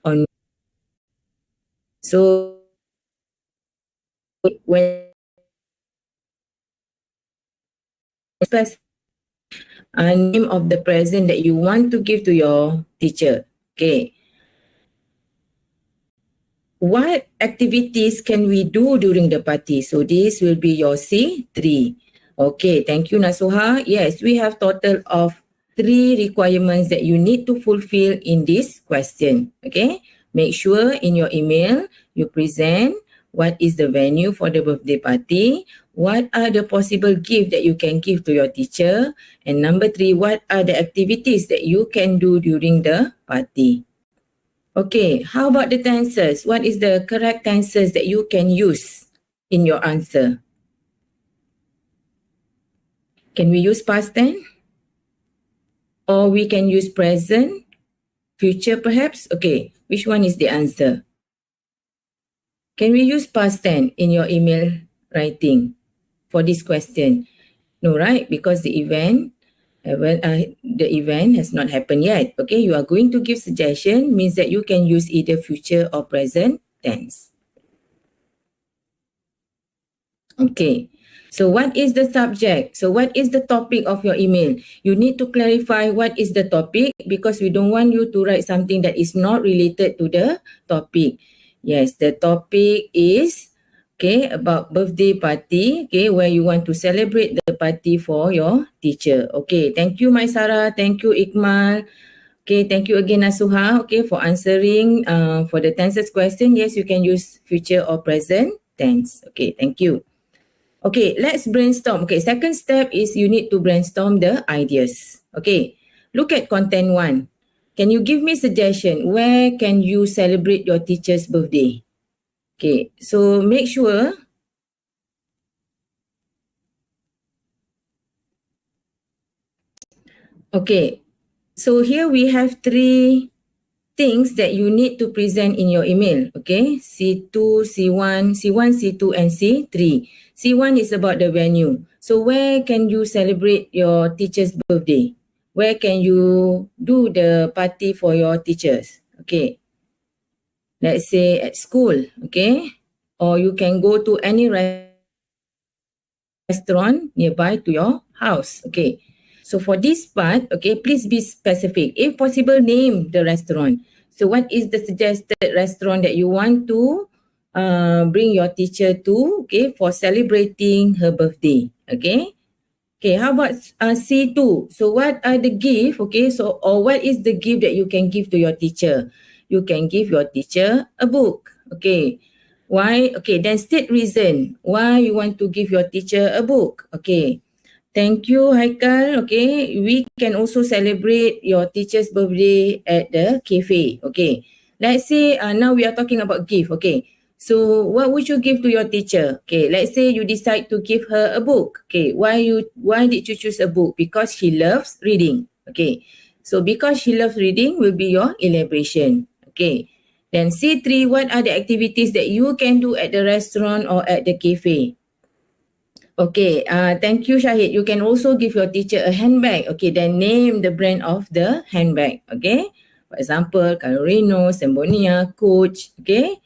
on. So when name of the present that you want to give to your teacher. Okay. What activities can we do during the party? So this will be your C3. Okay, thank you Nasuha. Yes, we have total of 3 requirements that you need to fulfill in this question. Okay, make sure in your email you present what is the venue for the birthday party, what are the possible gifts that you can give to your teacher, and number 3, what are the activities that you can do during the party. Okay, how about the tenses? What is the correct tenses that you can use in your answer? Can we use past tense? Or we can use present, future perhaps? Okay, which one is the answer? Can we use past tense in your email writing for this question? No, right? Because the event has not happened yet. Okay, you are going to give suggestion means that you can use either future or present tense. Okay, so what is the subject? So what is the topic of your email? You need to clarify what is the topic because we don't want you to write something that is not related to the topic. Yes, the topic is about birthday party, where you want to celebrate the party for your teacher. Okay, thank you Maisara, thank you Ikmal. Okay, thank you again Nasuha, for answering for the tenses question. Yes, you can use future or present tense. Okay, thank you. Okay, let's brainstorm. Okay, second step is you need to brainstorm the ideas. Okay, look at content 1. Can you give me suggestion? Where can you celebrate your teacher's birthday? Okay, so make sure. Okay, so here we have 3 things that you need to present in your email. Okay, C2, C1, C2 and C3. C1 is about the venue. So where can you celebrate your teacher's birthday? Where can you do the party for your teachers? Okay, let's say at school, okay? Or you can go to any restaurant nearby to your house, okay? So for this part, okay, please be specific. If possible, name the restaurant. So what is the suggested restaurant that you want to bring your teacher to, okay, for celebrating her birthday, okay? Okay, how about C2? So what are the gift, okay, so or what is the gift that you can give to your teacher? You can give your teacher a book, okay. Why? Okay, then state reason why you want to give your teacher a book, okay. Thank you, Haikal. Okay, we can also celebrate your teacher's birthday at the cafe. Okay, let's say now we are talking about gift. Okay, so what would you give to your teacher? Okay, let's say you decide to give her a book. Okay, why did you choose a book? Because she loves reading. Okay, so because she loves reading will be your elaboration. Okay, then C3, what are the activities that you can do at the restaurant or at the cafe? Okay, thank you Syahid. You can also give your teacher a handbag. Okay, then name the brand of the handbag. Okay, for example, Carolino, Sembonia, Coach. Okay,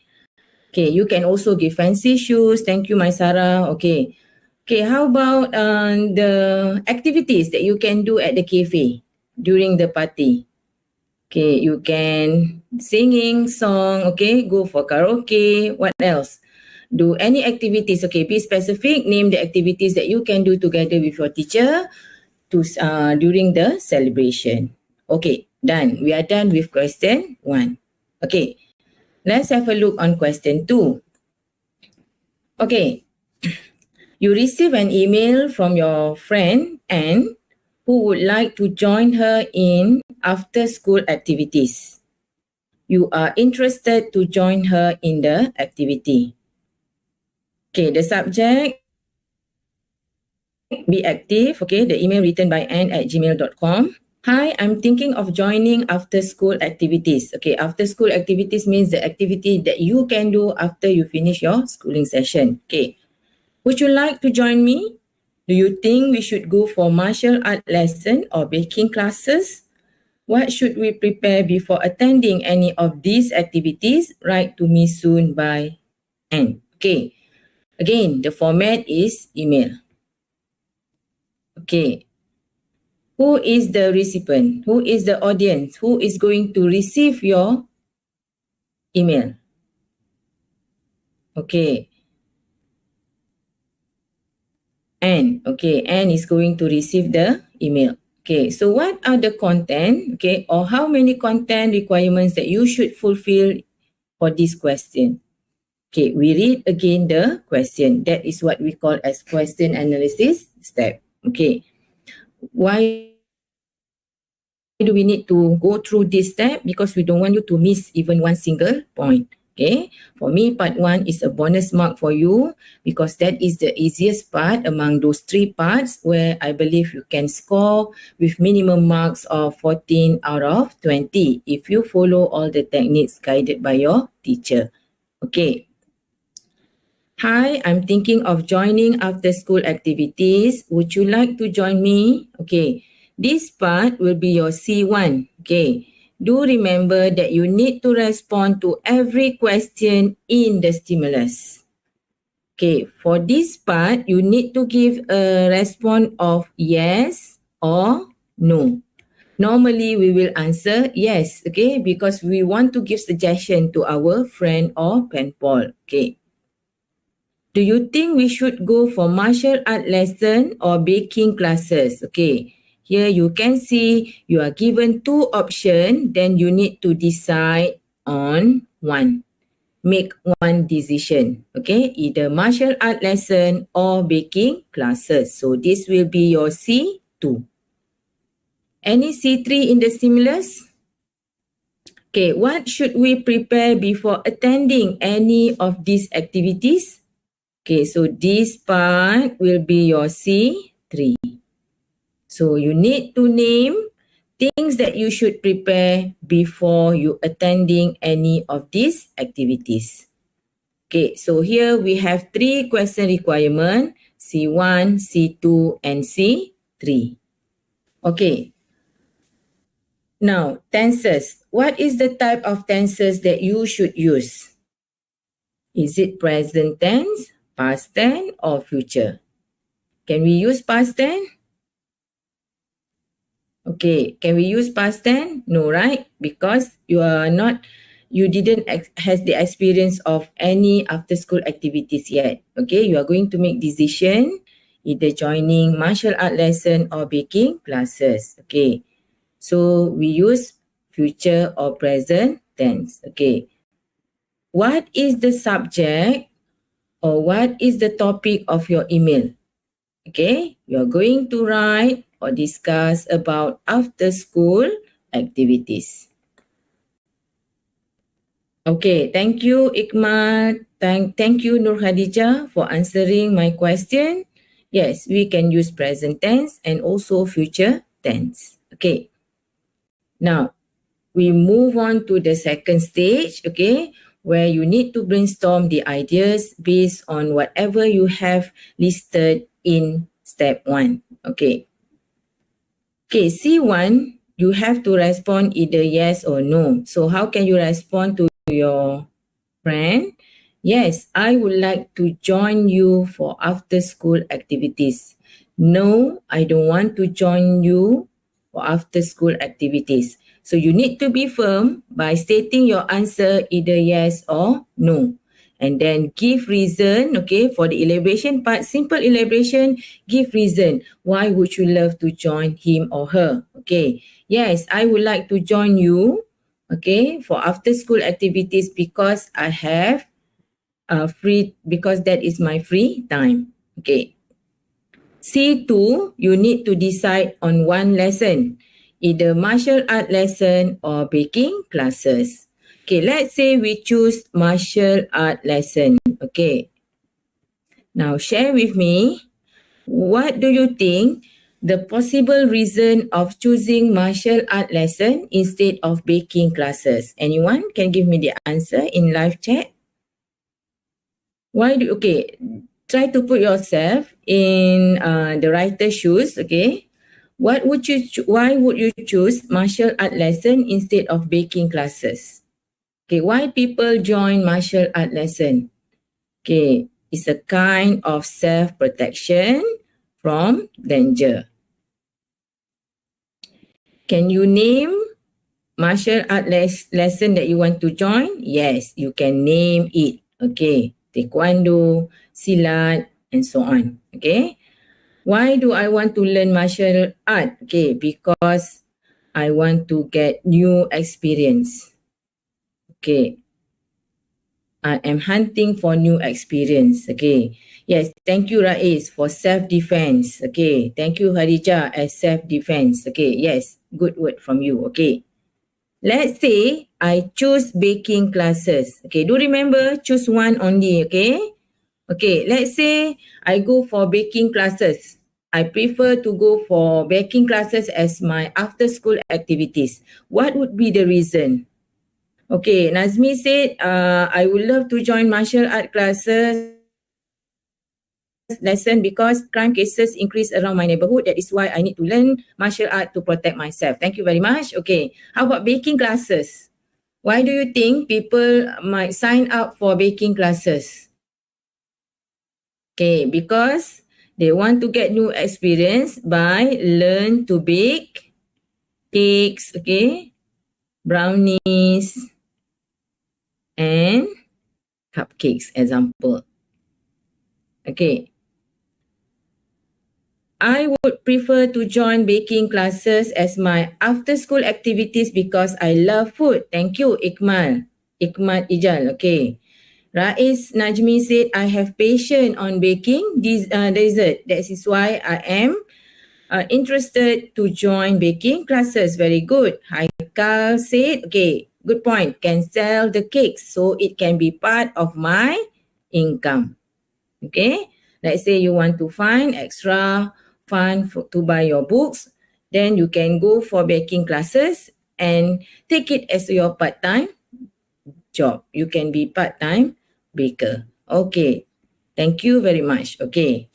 okay, you can also give fancy shoes. Thank you, Maisara. Okay, okay, how about the activities that you can do at the cafe during the party? Okay, you can singing song. Okay, go for karaoke. What else? Do any activities. Okay, be specific. Name the activities that you can do together with your teacher to during the celebration. Okay, done. We are done with question 1. Okay, let's have a look on question 2. Okay, you receive an email from your friend Anne who would like to join her in after school activities. You are interested to join her in the activity. Okay, the subject, be active. Okay, the email written by ann@gmail.com. Hi, I'm thinking of joining after school activities. Okay, after school activities means the activity that you can do after you finish your schooling session. Okay, would you like to join me? Do you think we should go for martial art lesson or baking classes? What should we prepare before attending any of these activities? Write to me soon by N. Okay. Again, the format is email. Okay. Who is the recipient? Who is the audience? Who is going to receive your email? Okay. N. Okay. N is going to receive the email. Okay. So what are the content? Okay. Or how many content requirements that you should fulfill for this question? Okay. We read again the question. That is what we call as question analysis step. Okay. Why do we need to go through this step? Because we don't want you to miss even one single point. Okay, for me, part 1 is a bonus mark for you because that is the easiest part among those 3 parts where I believe you can score with minimum marks of 14 out of 20 if you follow all the techniques guided by your teacher. Okay. Hi, I'm thinking of joining after school activities. Would you like to join me? Okay, this part will be your C1. Okay, do remember that you need to respond to every question in the stimulus. Okay, for this part, you need to give a response of yes or no. Normally, we will answer yes, okay, because we want to give suggestion to our friend or pen pal. Okay. Do you think we should go for martial art lesson or baking classes? Okay, here you can see you are given 2 options, then you need to decide on one. Make one decision. Okay, either martial art lesson or baking classes. So this will be your C2. Any C3 in the stimulus? Okay, what should we prepare before attending any of these activities? Okay, so this part will be your C3. So you need to name things that you should prepare before you attending any of these activities. Okay, so here we have 3 question requirement, C1, C2, and C3. Okay. Now, tenses. What is the type of tenses that you should use? Is it present tense, past tense, or future? Can we use past tense? Okay, can we use past tense? No, right? Because you didn't has the experience of any after school activities yet. Okay, you are going to make decision either joining martial art lesson or baking classes. Okay, so we use future or present tense. Okay, what is the subject or what is the topic of your email? Okay, you are going to write or discuss about after school activities. Okay, thank you Ikmal. Thank you Nur Khadijah for answering my question. Yes, we can use present tense and also future tense. Okay. Now, we move on to the second stage, okay, where you need to brainstorm the ideas based on whatever you have listed in step 1. Okay. Okay, C1, you have to respond either yes or no. So how can you respond to your friend? Yes, I would like to join you for after school activities. No, I don't want to join you for after school activities. So you need to be firm by stating your answer either yes or no. And then give reason, okay, for the elaboration part, simple elaboration, give reason. Why would you love to join him or her? Okay, yes, I would like to join you, okay, for after school activities because I have because that is my free time. Okay. C2, you need to decide on one lesson, either martial art lesson or baking classes. Okay, let's say we choose martial art lesson. Okay. Now share with me, what do you think the possible reason of choosing martial art lesson instead of baking classes? Anyone can give me the answer in live chat? Okay, try to put yourself in the writer's shoes, okay? Why would you choose martial art lesson instead of baking classes? Okay, why people join martial art lesson? Okay, it's a kind of self-protection from danger. Can you name martial art lesson that you want to join? Yes, you can name it. Okay, taekwondo, silat, and so on. Okay, why do I want to learn martial art? Okay, because I want to get new experience. Okay, I am hunting for new experience. Okay. Yes, thank you, Rais, for self-defense. Okay. Thank you, Harija, as self-defense. Okay. Yes, good word from you. Okay. Let's say I choose baking classes. Okay. Do remember, choose one only. Okay. Okay. Let's say I go for baking classes. I prefer to go for baking classes as my after-school activities. What would be the reason? Okay, Nazmi said, I would love to join martial art classes lesson because crime cases increase around my neighborhood. That is why I need to learn martial art to protect myself. Thank you very much. Okay, how about baking classes? Why do you think people might sign up for baking classes? Okay, because they want to get new experience by learn to bake cakes, okay, brownies, and cupcakes, example. Okay. I would prefer to join baking classes as my after-school activities because I love food. Thank you, Ikmal. Ikmal Ijal. Okay. Rais Najmi said, I have passion on baking dessert. That is why I am interested to join baking classes. Very good. Haikal said, okay, good point. Can sell the cakes so it can be part of my income. Okay. Let's say you want to find extra fund to buy your books, then you can go for baking classes and take it as your part-time job. You can be part-time baker. Okay. Thank you very much. Okay.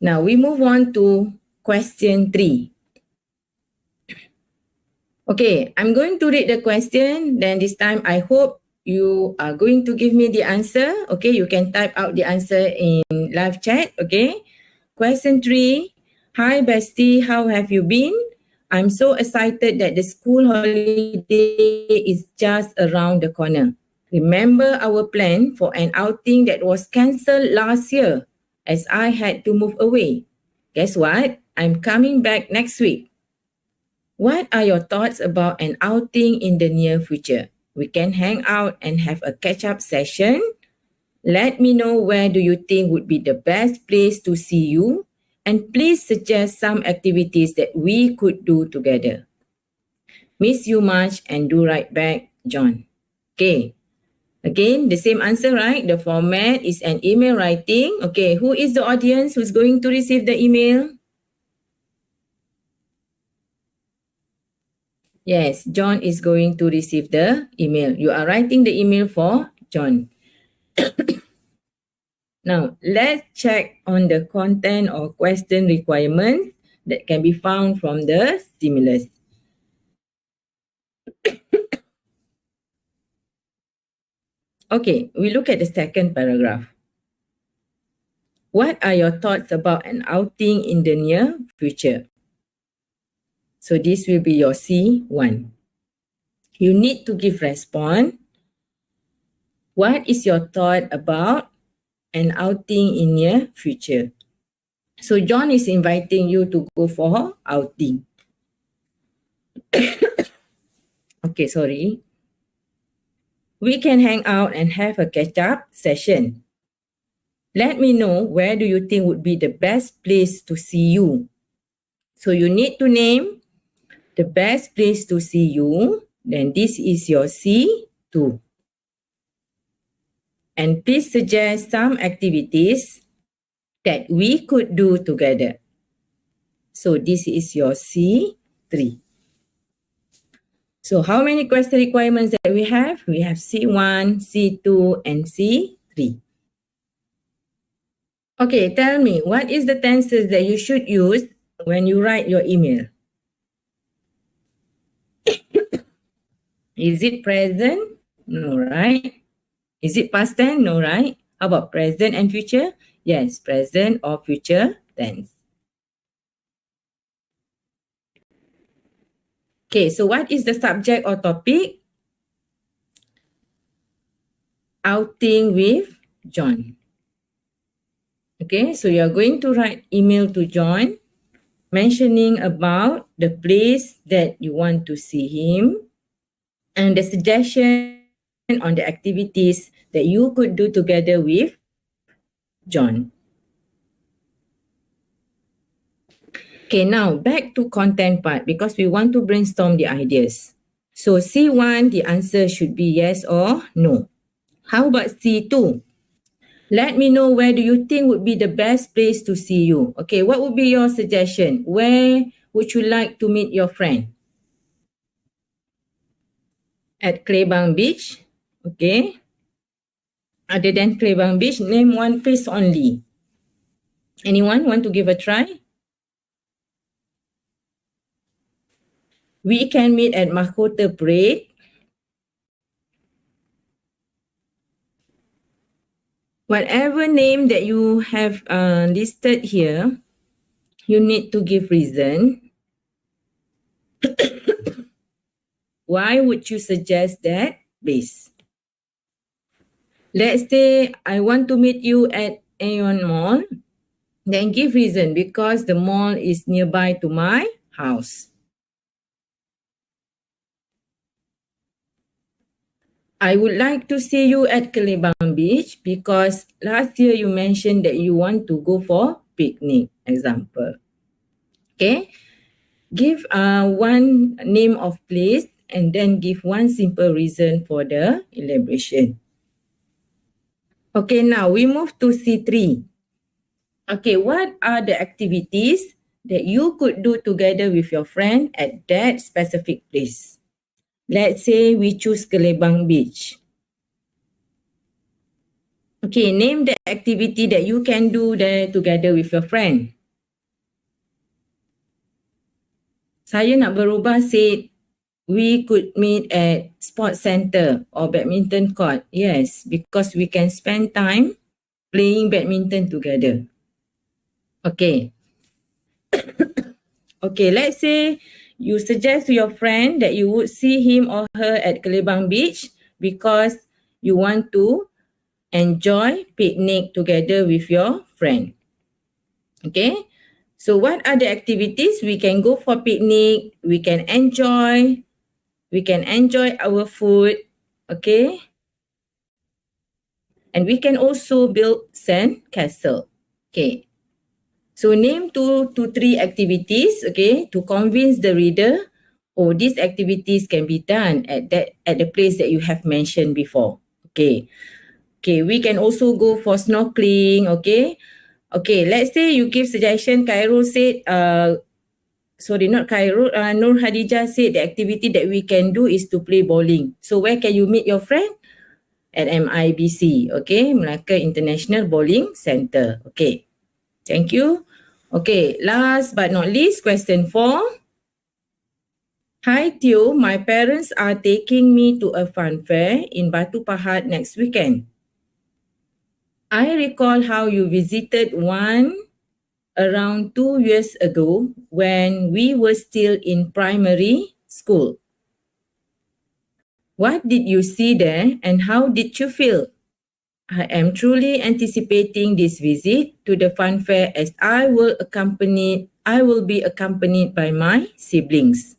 Now we move on to question 3. Okay, I'm going to read the question. Then this time I hope you are going to give me the answer. Okay, you can type out the answer in live chat. Okay. Question 3. Hi bestie, how have you been? I'm so excited that the school holiday is just around the corner. Remember our plan for an outing that was cancelled last year as I had to move away. Guess what? I'm coming back next week. What are your thoughts about an outing in the near future? We can hang out and have a catch-up session. Let me know where do you think would be the best place to see you, and please suggest some activities that we could do together. Miss you much and do right back, John. Okay. Again, the same answer, right? The format is an email writing. Okay, who is the audience who's going to receive the email? Yes, John is going to receive the email. You are writing the email for John. Now, let's check on the content or question requirements that can be found from the stimulus. Okay, we look at the second paragraph. What are your thoughts about an outing in the near future? So this will be your C1. You need to give response. What is your thought about an outing in near future? So John is inviting you to go for outing. Okay, sorry. We can hang out and have a catch-up session. Let me know where do you think would be the best place to see you. So you need to name the best place to see you. Then this is your C2. And please suggest some activities that we could do together. So this is your C3. So how many question requirements that we have? We have C1, C2, and C3. Okay, tell me, what is the tenses that you should use when you write your email? Is it present? No, right? Is it past tense? No, right? How about present and future? Yes, present or future tense. Okay, so what is the subject or topic? Outing with John. Okay, so you're going to write email to John mentioning about the place that you want to see him and the suggestion on the activities that you could do together with John. Okay, now back to content part because we want to brainstorm the ideas. So C1, the answer should be yes or no. How about C2? Let me know where do you think would be the best place to see you. Okay, what would be your suggestion? Where would you like to meet your friend? At Klebang Beach? Okay. Other than Klebang Beach, name one place only. Anyone want to give a try? We can meet at Mahkota Parade. Whatever name that you have listed here, you need to give reason. Why would you suggest that place? Let's say I want to meet you at Aeon Mall. Then give reason because the mall is nearby to my house. I would like to see you at Kelebang Beach because last year you mentioned that you want to go for picnic, example. Okay. Give one name of place and then give one simple reason for the elaboration. Okay, now we move to C3. Okay, what are the activities that you could do together with your friend at that specific place? Let's say we choose Kelebang Beach. Okay, name the activity that you can do there together with your friend. Saya nak berubah said we could meet at sports center or badminton court. Yes, because we can spend time playing badminton together. Okay. Okay, let's say you suggest to your friend that you would see him or her at Kelebang Beach because you want to enjoy picnic together with your friend. Okay, so what are the activities? We can go for picnic, we can enjoy our food, okay? And we can also build sand castle. Okay. So name two to three activities, okay, to convince the reader, oh, these activities can be done at the place that you have mentioned before. Okay. Okay, we can also go for snorkeling, okay? Okay, let's say you give suggestion, Khairul said, Nur Hadijah said the activity that we can do is to play bowling. So where can you meet your friend? At MIBC, okay? Melaka International Bowling Center, okay. Thank you. Okay, last but not least, question 4. Hi Teo, my parents are taking me to a fun fair in Batu Pahat next weekend. I recall how you visited one around 2 years ago when we were still in primary school. What did you see there and how did you feel? I am truly anticipating this visit to the fun fair as I will be accompanied by my siblings.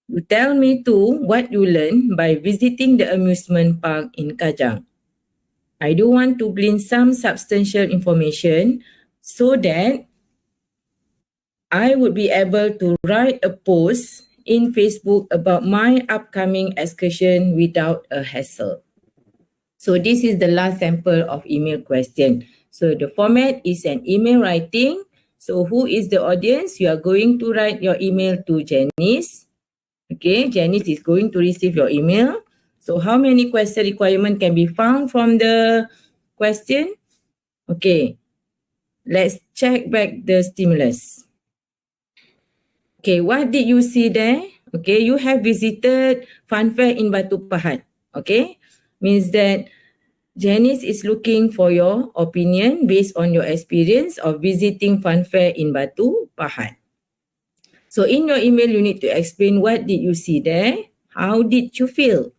You tell me too what you learned by visiting the amusement park in Kajang. I do want to glean some substantial information so that I would be able to write a post in Facebook about my upcoming excursion without a hassle. So this is the last sample of email question. So the format is an email writing. So who is the audience? You are going to write your email to Janice. Okay, Janice is going to receive your email. So how many question requirement can be found from the question? Okay, let's check back the stimulus. Okay, what did you see there? okay, you have visited Fun Fair in Batu Pahat. Okay, means that Janice is looking for your opinion based on your experience of visiting Fun Fair in Batu Pahat. So in your email, you need to explain what did you see there, how did you feel.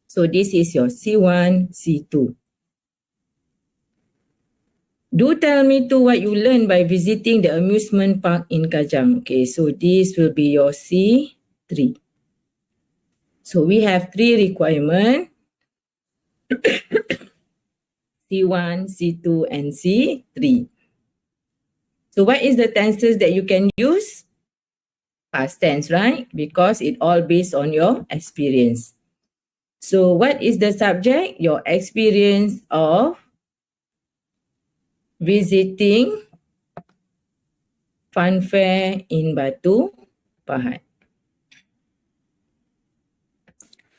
So this is your C1, C2. Do tell me too what you learned by visiting the amusement park in Kajang. Okay, so this will be your C3. So we have 3 requirements, C1, C2, and C3. So what is the tenses that you can use? Past tense, right? Because it all based on your experience. So what is the subject? Your experience of visiting Fun Fair in Batu Pahat.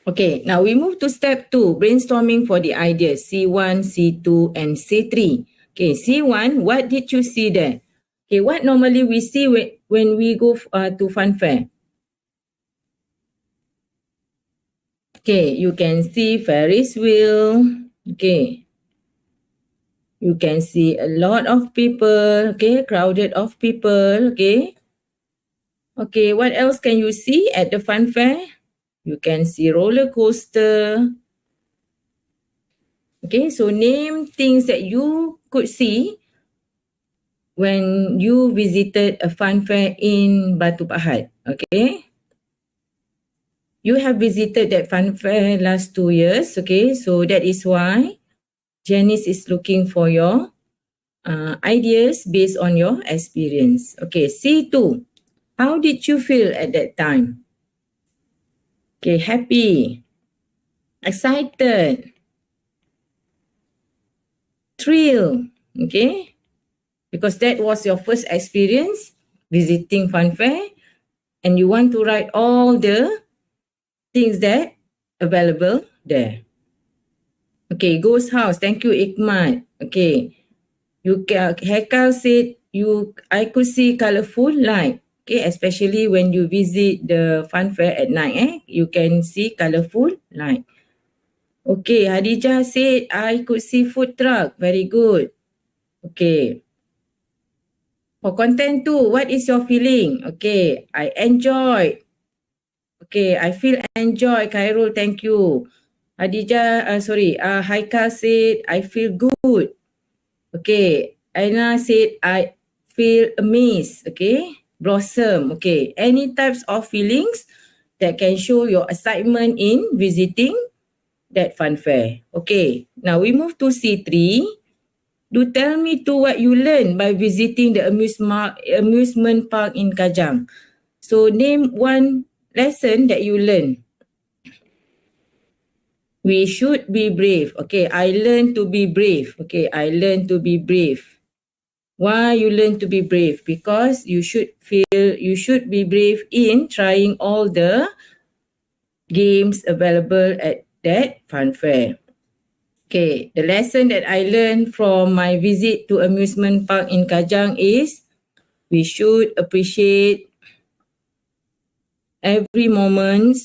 Okay, now we move to step 2, brainstorming for the ideas, C1, C2, and C3. Okay, C1, what did you see there? Okay, what normally we see when we go to Fun Fair? Okay, you can see Ferris wheel. Okay, you can see a lot of people. Okay, crowded of people. Okay. Okay, what else can you see at the Fun Fair? You can see roller coaster. Okay, so name things that you could see when you visited a Fun Fair in Batu Pahat. Okay. You have visited that Fun Fair last 2 years. Okay, so that is why Janice is looking for your ideas based on your experience. Okay, C2. How did you feel at that time? Okay, happy, excited, thrill. Okay, because that was your first experience visiting Fun Fair and you want to write all the things that available there. Okay, Ghost House. Thank you, Ikmat. Okay, Hekal said I could see colorful light. Okay, especially when you visit the Fun Fair at night, you can see colorful light. Okay, Hadijah said I could see food truck. Very good. Okay. For content too, what is your feeling? Okay, I enjoyed. Okay, I feel enjoy. Khairul, thank you. Hadijah, Haika said I feel good. Okay, Aina said I feel amazed. Okay, blossom. Okay, any types of feelings that can show your excitement in visiting that Fun Fair. Okay, now we move to C3. Do tell me too what you learned by visiting the amusement park in Kajang. So name one lesson that you learned. We should be brave. Okay, I learned to be brave. Okay, I learned to be brave. Why you learn to be brave? Because you should be brave in trying all the games available at that Fun Fair. Okay, the lesson that I learned from my visit to amusement park in Kajang is we should appreciate every moment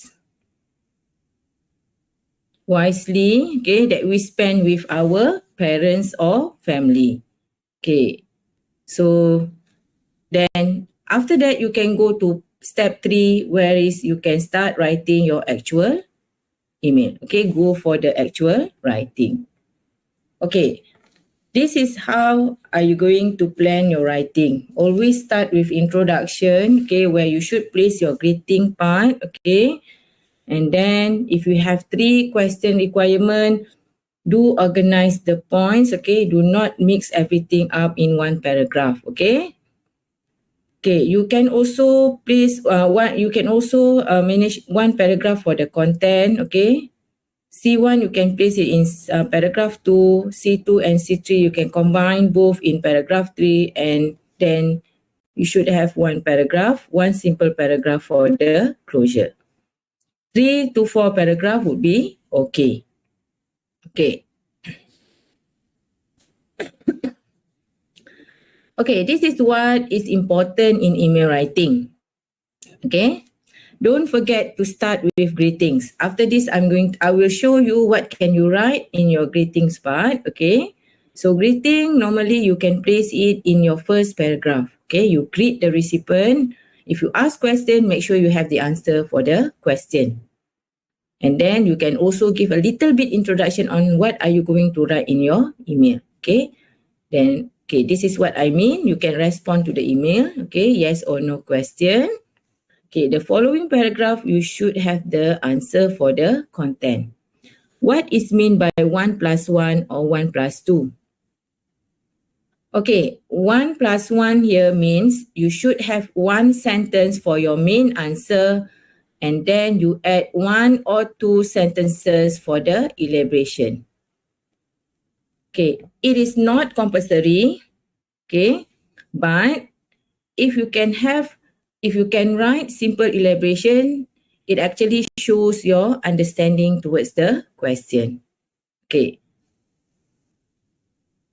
wisely, okay, that we spend with our parents or family. Okay, so then after that you can go to step 3, where is you can start writing your actual email. Okay, go for the actual writing. Okay, this is how are you going to plan your writing. Always start with introduction, okay, where you should place your greeting part, okay. And then if you have 3 question requirement, do organize the points, okay. Do not mix everything up in one paragraph, okay. Okay, you can also manage one paragraph for the content, okay. C1 you can place it in paragraph 2, C2 and C3 you can combine both in paragraph 3, and then you should have one simple paragraph for the closure. 3 to 4 paragraph would be okay. Okay. Okay, this is what is important in email writing. Okay. don't forget to start with greetings. After this, I will show you what can you write in your greetings part. Okay. So greeting, normally you can place it in your first paragraph. Okay. You greet the recipient. If you ask question, make sure you have the answer for the question. And then you can also give a little bit introduction on what are you going to write in your email. Okay. Then, okay, this is what I mean. You can respond to the email. Okay. Yes or no question. Okay. The following paragraph, you should have the answer for the content. What is meant by 1 plus 1 or 1 plus 2? Okay, 1 plus 1 here means you should have one sentence for your main answer, and then you add 1 or 2 sentences for the elaboration. Okay, it is not compulsory, okay, but if you can write simple elaboration, it actually shows your understanding towards the question. Okay.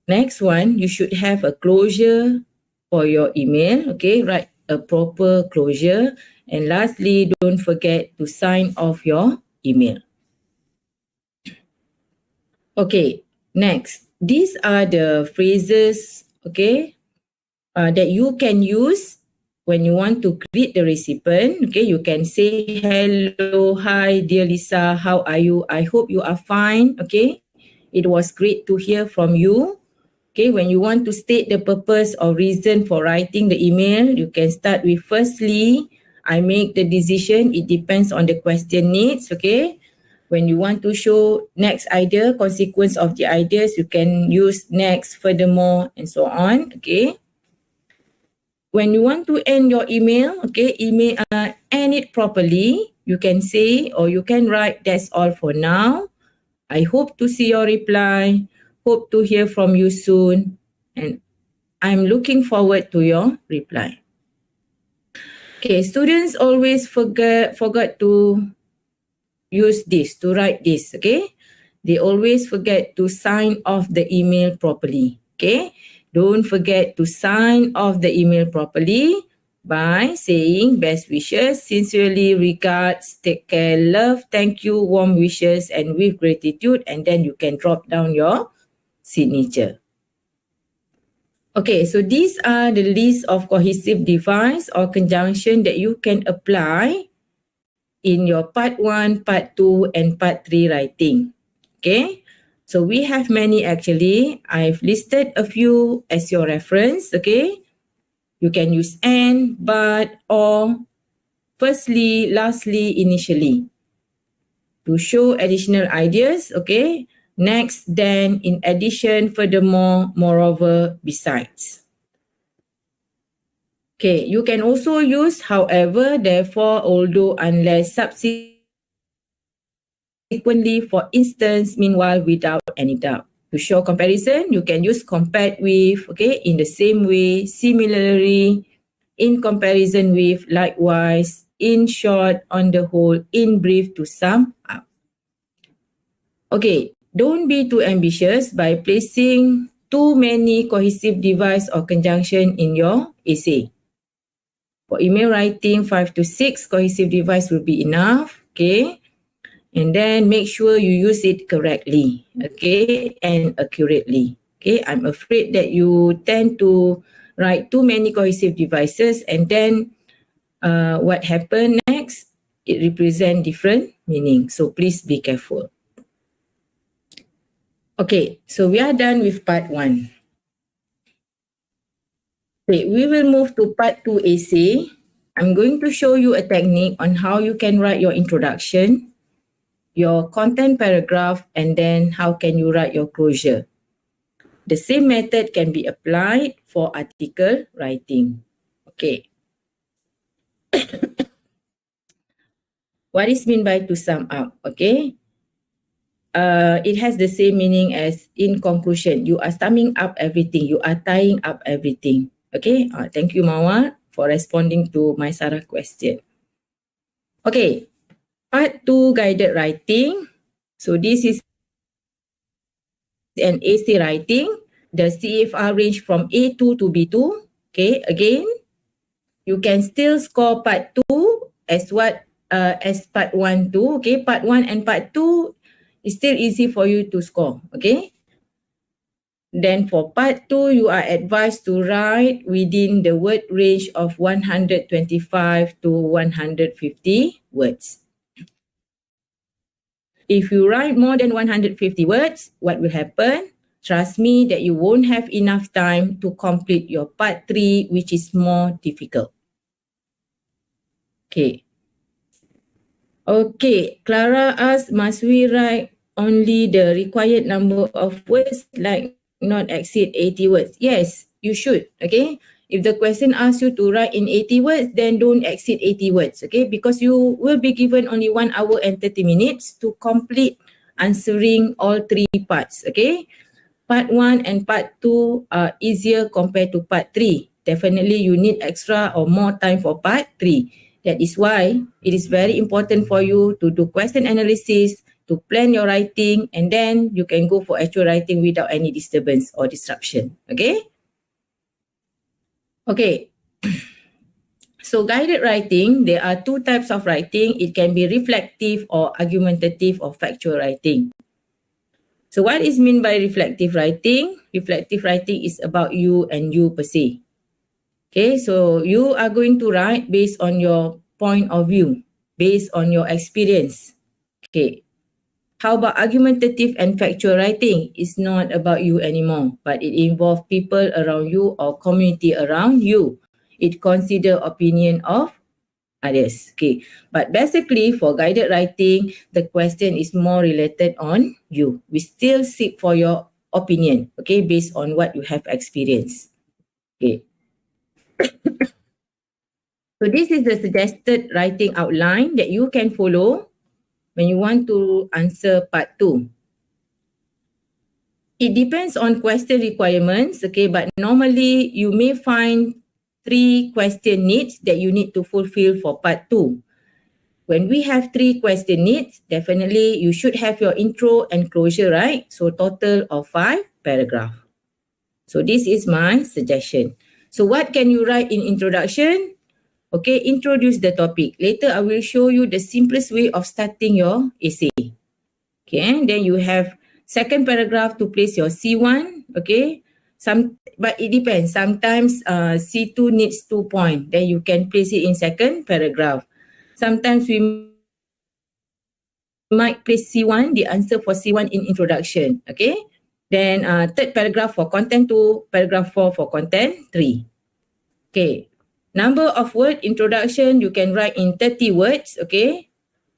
Next one, you should have a closure for your email. Okay, write a proper closure. And lastly, don't forget to sign off your email. Okay, next. These are the phrases, okay, that you can use when you want to greet the recipient. Okay, you can say, hello, hi, dear Lisa, how are you? I hope you are fine. Okay, it was great to hear from you. Okay, when you want to state the purpose or reason for writing the email, you can start with firstly, I make the decision. It depends on the question needs. Okay. When you want to show next idea, consequence of the ideas, you can use next, furthermore, and so on. Okay. When you want to end your email, okay, end it properly. You can say or you can write, that's all for now. I hope to see your reply. Hope to hear from you soon. And I'm looking forward to your reply. Okay, students always forgot to use this, to write this, okay? They always forget to sign off the email properly, okay? Don't forget to sign off the email properly by saying best wishes, sincerely regards, take care, love, thank you, warm wishes, and with gratitude. And then you can drop down your signature. Okay, so these are the list of cohesive device or conjunction that you can apply in your part 1, part 2, and part 3 writing. Okay, so we have many actually. I've listed a few as your reference. Okay, you can use and, but, or, firstly, lastly, initially to show additional ideas. Okay, next, then, in addition, furthermore, moreover, besides. Okay, you can also use however, therefore, although, unless, subsequently, for instance, meanwhile, without any doubt. To show comparison, you can use compared with, okay, in the same way, similarly, in comparison with, likewise, in short, on the whole, in brief, to sum up. Okay, don't be too ambitious by placing too many cohesive device or conjunction in your essay. For email writing, 5 to 6 cohesive device will be enough. Okay. And then make sure you use it correctly. Okay. And accurately. Okay. I'm afraid that you tend to write too many cohesive devices, and then what happened next? It represents different meaning. So please be careful. Okay. So we are done with part 1. Okay. We will move to part 2 essay. I'm going to show you a technique on how you can write your introduction, your content paragraph, and then how can you write your closure. The same method can be applied for article writing. Okay. What is meant by to sum up? Okay. It has the same meaning as in conclusion. You are summing up everything. You are tying up everything. Okay. Thank you, Mawar, for responding to my Sarah question. Okay. Part 2, guided writing. So this is an essay writing. The CFR range from A2 to B2. Okay, again, you can still score part 2 as what as part 1 too. Okay, part 1 and part 2 is still easy for you to score. Okay. Then for part 2, you are advised to write within the word range of 125 to 150 words. If you write more than 150 words, what will happen? Trust me that you won't have enough time to complete your part 3, which is more difficult. Okay. Okay, Clara asked, must we write only the required number of words, like not exceed 80 words? Yes, you should, okay? If the question asks you to write in 80 words, then don't exceed 80 words, okay? Because you will be given only 1 hour and 30 minutes to complete answering all 3 parts, okay? Part 1 and part 2 are easier compared to part 3. Definitely you need extra or more time for part 3. That is why it is very important for you to do question analysis, to plan your writing, and then you can go for actual writing without any disturbance or disruption. Okay? Okay. So guided writing, there are 2 types of writing. It can be reflective or argumentative or factual writing. So what is meant by reflective writing? Reflective writing is about you and you per se. Okay, so you are going to write based on your point of view, based on your experience. Okay. How about argumentative and factual writing? It's not about you anymore, but it involves people around you or community around you. It consider opinion of others. Okay. But basically for guided writing, the question is more related on you. We still seek for your opinion, okay, based on what you have experienced. Okay. So this is the suggested writing outline that you can follow when you want to answer part 2. It depends on question requirements, okay, but normally you may find 3 question needs that you need to fulfill for part 2. When we have 3 question needs, definitely you should have your intro and closure, right? So total of 5 paragraphs. So this is my suggestion. So what can you write in introduction? Okay, introduce the topic. Later, I will show you the simplest way of starting your essay. Okay, and then you have second paragraph to place your C1. Okay, but it depends. Sometimes C2 needs 2 points. Then you can place it in second paragraph. Sometimes we might place C1, the answer for C1 in introduction. Okay, then third paragraph for content 2, paragraph 4 for content 3. Okay. Number of word introduction, you can write in 30 words, okay?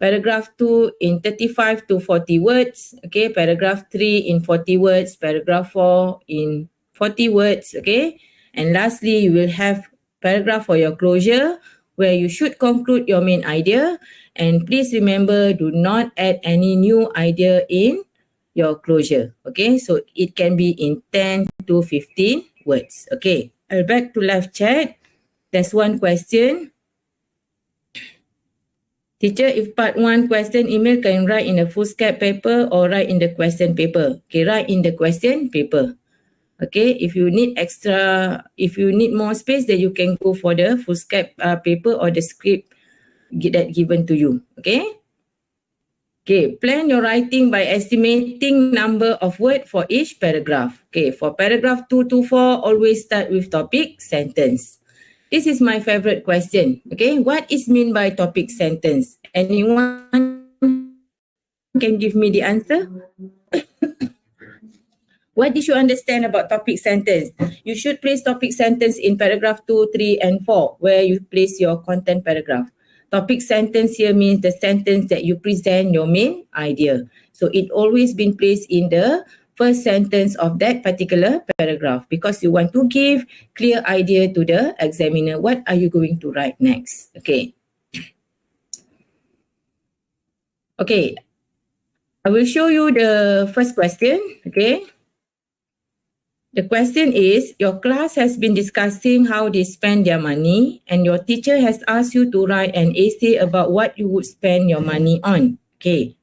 Paragraph 2 in 35 to 40 words, okay? Paragraph 3 in 40 words, paragraph 4 in 40 words, okay? And lastly, you will have paragraph for your closure, where you should conclude your main idea. And please remember, do not add any new idea in your closure, okay? So it can be in 10 to 15 words, okay? I'll back to live chat. There's one question. Teacher, if part 1 question email, can write in the foolscap paper or write in the question paper? Okay, write in the question paper. Okay, if you need more space, then you can go for the foolscap paper or the script that given to you. Okay. Okay, plan your writing by estimating number of words for each paragraph. Okay, for paragraph 2 to 4, always start with topic sentence. This is my favorite question. Okay, what is mean by topic sentence? Anyone can give me the answer? What did you understand about topic sentence? You should place topic sentence in paragraph 2, 3, and 4, where you place your content paragraph. Topic sentence here means the sentence that you present your main idea. So it always been placed in the first sentence of that particular paragraph, because you want to give clear idea to the examiner. What are you going to write next? Okay. Okay. I will show you the first question. Okay. The question is, your class has been discussing how they spend their money, and your teacher has asked you to write an essay about what you would spend your money on. Okay.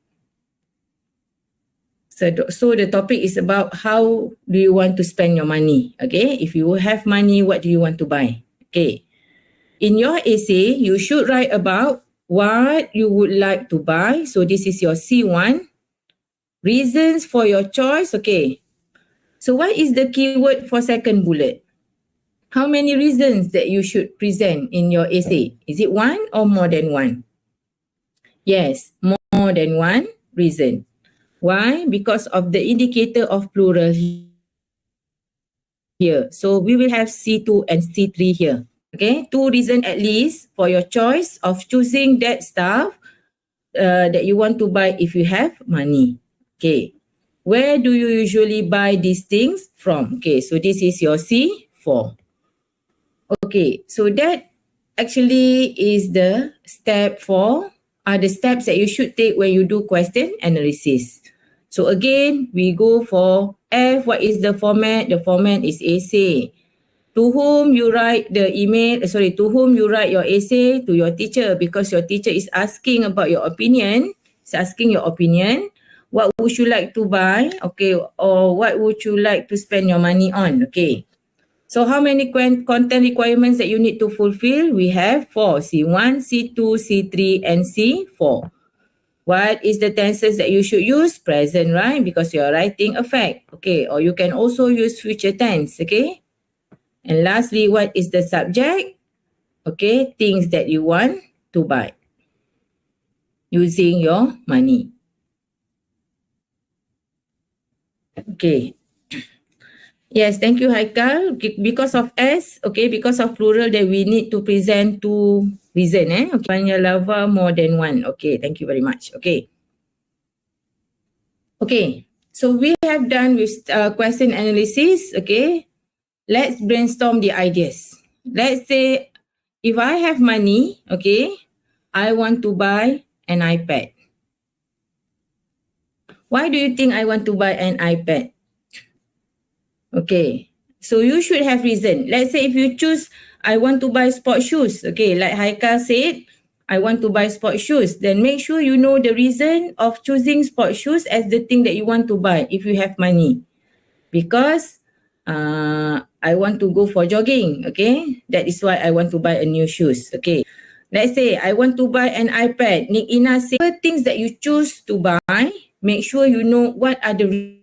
So the topic is about how do you want to spend your money. Okay. If you have money, what do you want to buy? Okay. In your essay, you should write about what you would like to buy. So this is your C1. Reasons for your choice. Okay. So what is the keyword for second bullet? How many reasons that you should present in your essay? Is it one or more than one? Yes, more than one reason. Why? Because of the indicator of plural here. So we will have C2 and C3 here. Okay, 2 reasons at least for your choice of choosing that stuff that you want to buy if you have money. Okay, where do you usually buy these things from? Okay, so this is your C4. Okay, so that actually is the step 4 are the steps that you should take when you do question analysis. So again, we go for F. What is the format? The format is essay. To whom you write the email, to whom you write your essay? To your teacher, because your teacher is asking about your opinion. It's asking your opinion. What would you like to buy? Okay, or what would you like to spend your money on? Okay. So how many content requirements that you need to fulfill? We have 4, C1, C2, C3, and C4. What is the tenses that you should use? Present, right? Because you are writing a fact. Okay, or you can also use future tense, okay? And lastly, what is the subject? Okay, things that you want to buy using your money. Okay. Yes, thank you, Haikal. Because of S, okay, because of plural that we need to present 2 reason, Okay, one lava, more than one. Okay, thank you very much. Okay. Okay, so we have done with question analysis, okay. Let's brainstorm the ideas. Let's say if I have money, okay, I want to buy an iPad. Why do you think I want to buy an iPad? Okay, so you should have reason. Let's say if you choose, I want to buy sport shoes. Okay, like Haikal said, I want to buy sport shoes. Then make sure you know the reason of choosing sport shoes as the thing that you want to buy if you have money. Because I want to go for jogging. Okay, that is why I want to buy a new shoes. Okay, let's say I want to buy an iPad. Nick Ina say things that you choose to buy. Make sure you know what are the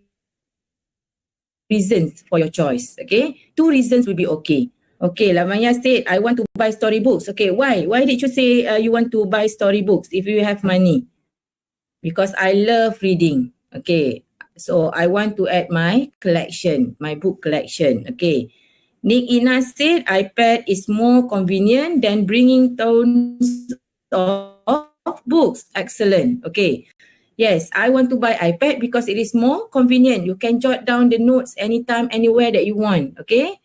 reasons for your choice. Okay, 2 reasons will be okay. Okay, Lamanya said, I want to buy storybooks. Okay, why? Why did you say you want to buy storybooks if you have money? Because I love reading. Okay, so I want to add my collection, my book collection. Okay, Nick Ina said iPad is more convenient than bringing tons of books. Excellent. Okay. Yes, I want to buy iPad because it is more convenient. You can jot down the notes anytime, anywhere that you want. Okay?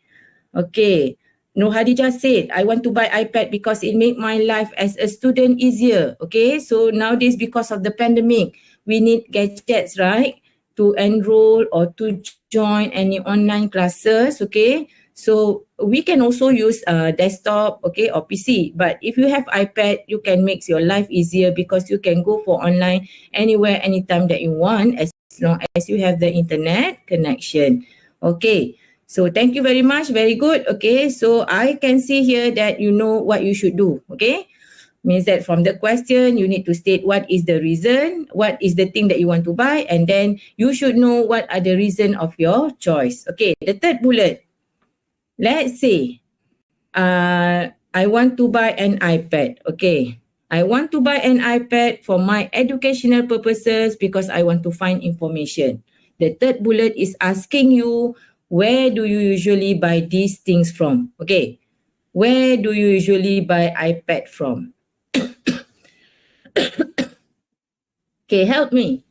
Okay. Nur Hadijah said, I want to buy iPad because it make my life as a student easier. Okay? So nowadays, because of the pandemic, we need gadgets, right? To enroll or to join any online classes. Okay? So we can also use a desktop, okay, or PC. But if you have iPad, you can make your life easier because you can go for online anywhere, anytime that you want, as long as you have the internet connection. Okay. So thank you very much. Very good. Okay. So I can see here that you know what you should do. Okay. Means that from the question, you need to state what is the reason, what is the thing that you want to buy, and then you should know what are the reason of your choice. Okay. The third bullet. Let's say I want to buy an iPad. Okay. I want to buy an iPad for my educational purposes because I want to find information. The third bullet is asking you, where do you usually buy these things from? Okay. Where do you usually buy iPad from? Okay, help me.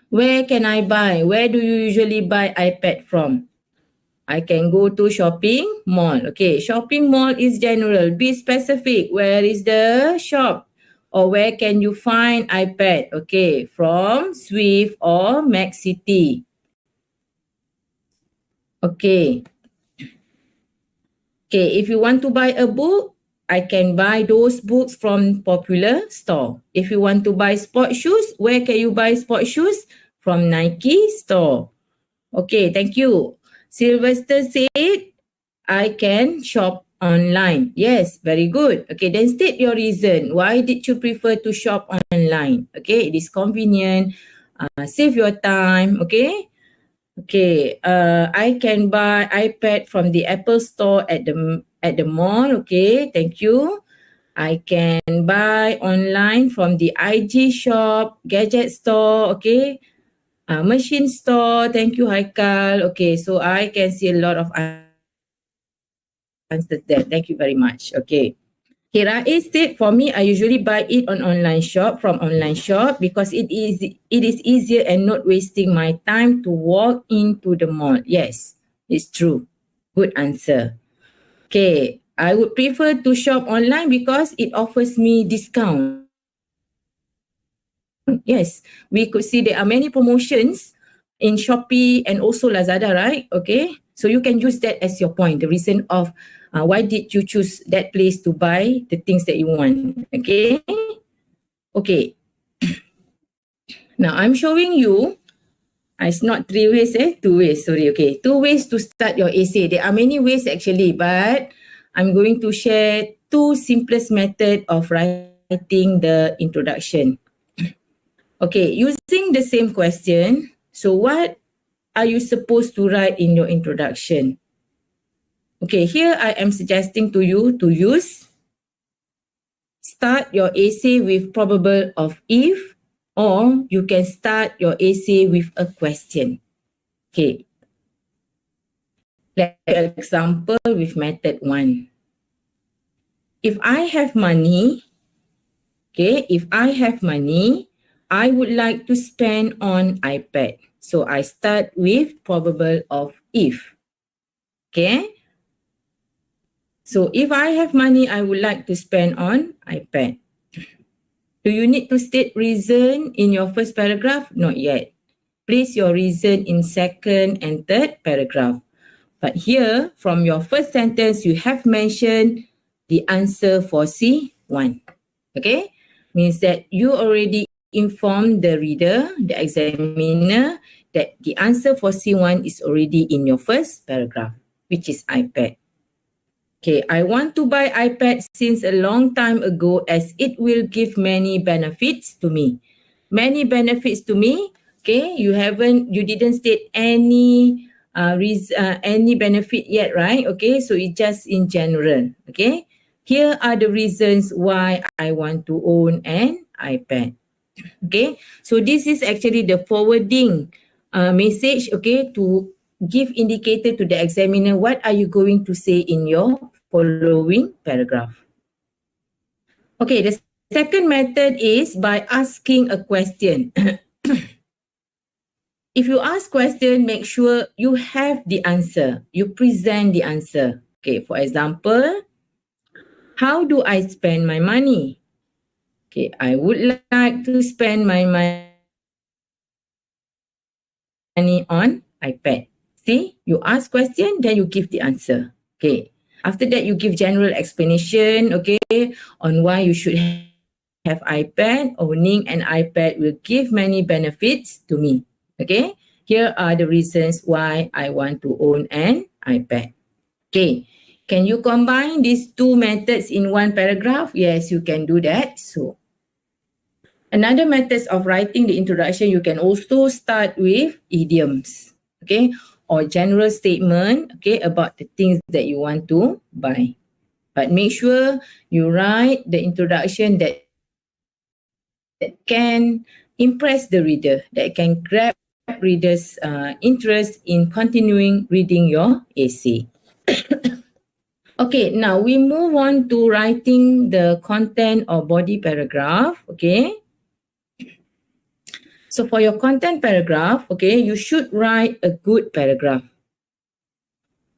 Where can I buy? Where do you usually buy iPad from? I can go to shopping mall. Okay, shopping mall is general. Be specific. Where is the shop? Or where can you find iPad? Okay, from Swift or Mac City. Okay. Okay, if you want to buy a book, I can buy those books from popular store. If you want to buy sport shoes, where can you buy sport shoes? From Nike store. Okay, thank you. Sylvester said, I can shop online. Yes, very good. Okay, then state your reason. Why did you prefer to shop online? Okay, it is convenient, save your time. Okay. Okay, I can buy iPad from the Apple Store at the mall. Okay, thank you. I can buy online from the IG shop, gadget store. Okay, machine store. Thank you, Haikal. Okay, so I can see a lot of answers there. Thank you very much. Okay. Here is it. For me, I usually buy it on online shop because it is easier and not wasting my time to walk into the mall. Yes, it's true. Good answer. Okay, I would prefer to shop online because it offers me discount. Yes, we could see there are many promotions in Shopee and also Lazada, right? Okay, so you can use that as your point, the reason of why did you choose that place to buy the things that you want. Okay. Okay, now I'm showing you, it's not 3 ways, 2 ways, sorry. Okay, 2 ways to start your essay. There are many ways actually, but I'm going to share 2 simplest method of writing the introduction. Okay, using the same question, so what are you supposed to write in your introduction? Okay, here I am suggesting to you to start your essay with probable of if, or you can start your essay with a question. Okay, let's example with method 1. If I have money, I would like to spend on iPad. So I start with probable of if. Okay. So if I have money, I would like to spend on iPad. Do you need to state reason in your first paragraph? Not yet. Place your reason in second and third paragraph. But here, from your first sentence, you have mentioned the answer for C1. Okay? Means that you already informed the reader, the examiner, that the answer for C1 is already in your first paragraph, which is iPad. Okay, I want to buy iPad since a long time ago as it will give many benefits to me. Many benefits to me. Okay, you didn't state any benefit yet, right? Okay, so it's just in general. Okay, here are the reasons why I want to own an iPad. Okay, so this is actually the forwarding message, okay, to give indicator to the examiner what are you going to say in your following paragraph. Okay, the second method is by asking a question. If you ask question, make sure you have the answer. You present the answer. Okay, for example, how do I spend my money? Okay, I would like to spend my money on iPad. See, you ask question, then you give the answer. Okay. After that, you give general explanation, okay, on why you should have iPad. Owning an iPad will give many benefits to me. Okay. Here are the reasons why I want to own an iPad. Okay. Can you combine these 2 methods in one paragraph? Yes, you can do that. So, another method of writing the introduction, you can also start with idioms, okay, or general statement, okay, about the things that you want to buy. But make sure you write the introduction that can impress the reader, that can grab readers' interest in continuing reading your essay. Okay, now we move on to writing the content or body paragraph, okay. So for your content paragraph, okay, you should write a good paragraph.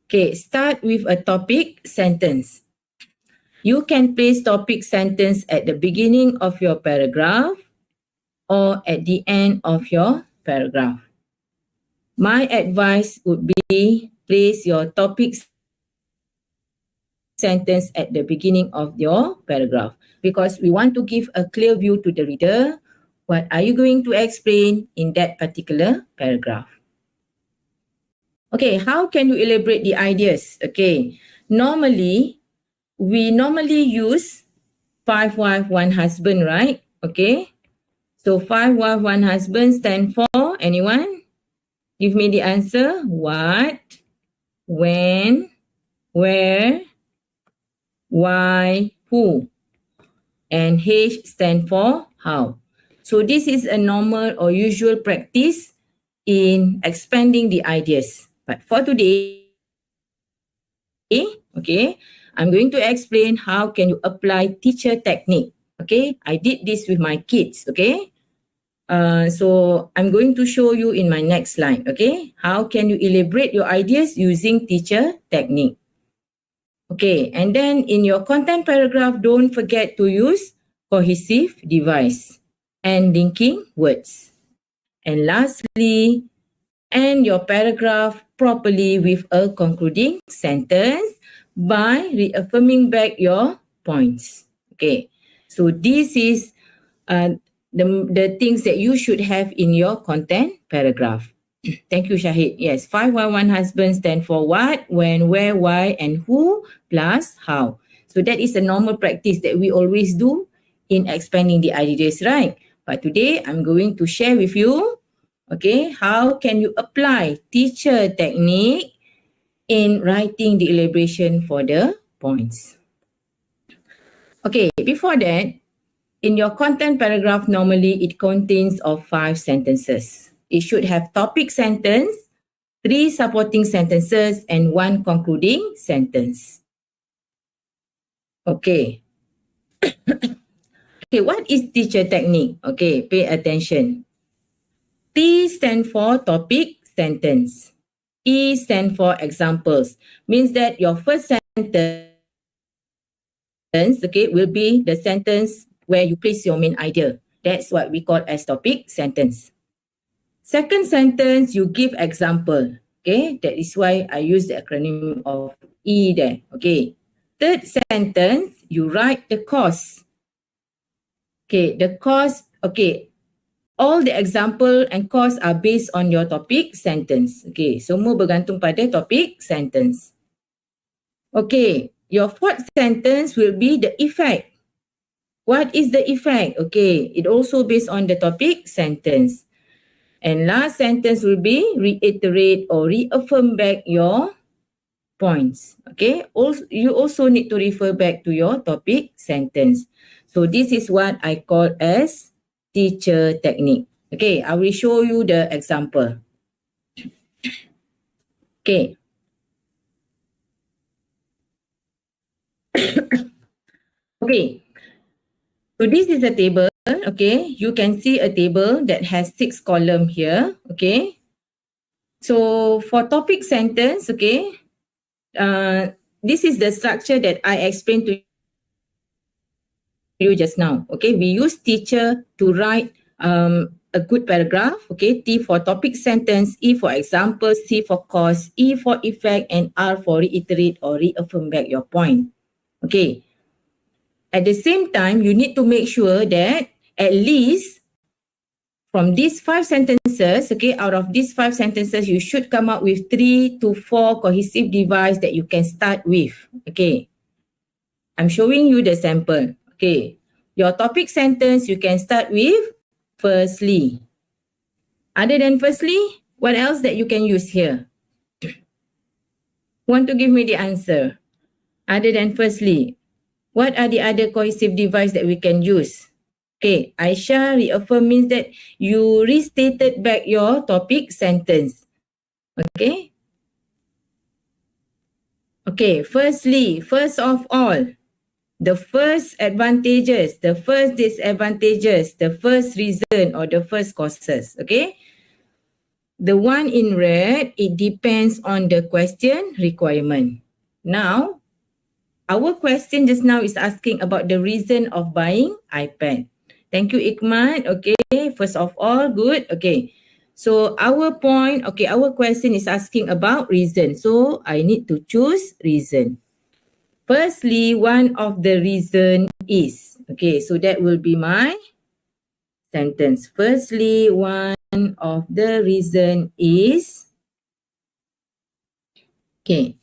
Okay, start with a topic sentence. You can place topic sentence at the beginning of your paragraph or at the end of your paragraph. My advice would be place your topic sentence at the beginning of your paragraph because we want to give a clear view to the reader. What are you going to explain in that particular paragraph? Okay, how can you elaborate the ideas? Okay, normally we normally use 5 wife, 1 husband, right? Okay. So 5 wife, 1 husband stand for, anyone? Give me the answer. What, when, where, why, who. And H stand for how. So this is a normal or usual practice in expanding the ideas. But for today, okay, I'm going to explain how can you apply teacher technique. Okay, I did this with my kids. Okay, so I'm going to show you in my next slide. Okay, how can you elaborate your ideas using teacher technique? Okay, and then in your content paragraph, don't forget to use cohesive device and linking words. And lastly, end your paragraph properly with a concluding sentence by reaffirming back your points. Okay, so this is the things that you should have in your content paragraph. Thank you, Shahid. Yes, 511 husband stand for what, when, where, why, and who plus how. So that is a normal practice that we always do in expanding the ideas, right? But today I'm going to share with you, okay, how can you apply teacher technique in writing the elaboration for the points. Okay, before that, in your content paragraph, normally it contains of 5 sentences. It should have topic sentence, 3 supporting sentences, and 1 concluding sentence. Okay. Okay, what is teacher technique? Okay, pay attention. T stand for topic sentence. E stand for examples. Means that your first sentence, okay, will be the sentence where you place your main idea. That's what we call as topic sentence. Second sentence, you give example. Okay, that is why I use the acronym of E there. Okay. Third sentence, you write the cause. Okay, the cause, okay, all the example and cause are based on your topic sentence. Okay, semua bergantung pada topic sentence. Okay, your fourth sentence will be the effect. What is the effect? Okay, it also based on the topic sentence. And last sentence will be reiterate or reaffirm back your points. Okay, also, you also need to refer back to your topic sentence. So this is what I call as teacher technique. Okay, I will show you the example. Okay. Okay. So this is a table. Okay, you can see a table that has 6 columns here. Okay. So for topic sentence, okay, this is the structure that I explained to you just now. Okay, we use teacher to write a good paragraph. Okay, T for topic sentence, E for example, C for cause, E for effect, and R for reiterate or reaffirm back your point. Okay. At the same time, you need to make sure that at least from these 5 sentences, okay, out of these 5 sentences, you should come up with 3 to 4 cohesive device that you can start with. Okay. I'm showing you the sample. Okay. Your topic sentence, you can start with firstly. Other than firstly, what else that you can use here? Want to give me the answer? Other than firstly, what are the other cohesive device that we can use? Okay, Aisha, reaffirm means that you restated back your topic sentence. Okay. Okay, firstly, first of all, the first advantages, the first disadvantages, the first reason or the first causes. Okay. The one in red, it depends on the question requirement. Now, our question just now is asking about the reason of buying iPad. Thank you, Ikmat. Okay, first of all, good. Okay, so our point, okay, our question is asking about reason. So I need to choose reason. Firstly, one of the reason is, okay, so that will be my sentence. Firstly, one of the reason is, okay,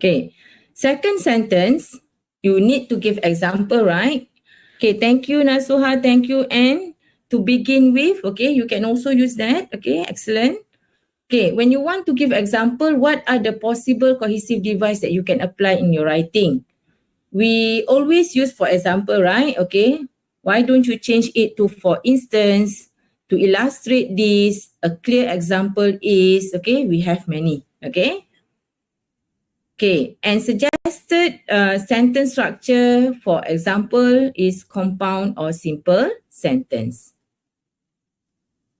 Okay. Second sentence, you need to give example, right? Okay, thank you, Nasuha. Thank you. And to begin with, okay, you can also use that. Okay, excellent. Okay, when you want to give example, what are the possible cohesive device that you can apply in your writing? We always use for example, right? Okay, why don't you change it to for instance? To illustrate this, a clear example is, okay, we have many, okay? Okay, and suggested sentence structure, for example, is compound or simple sentence.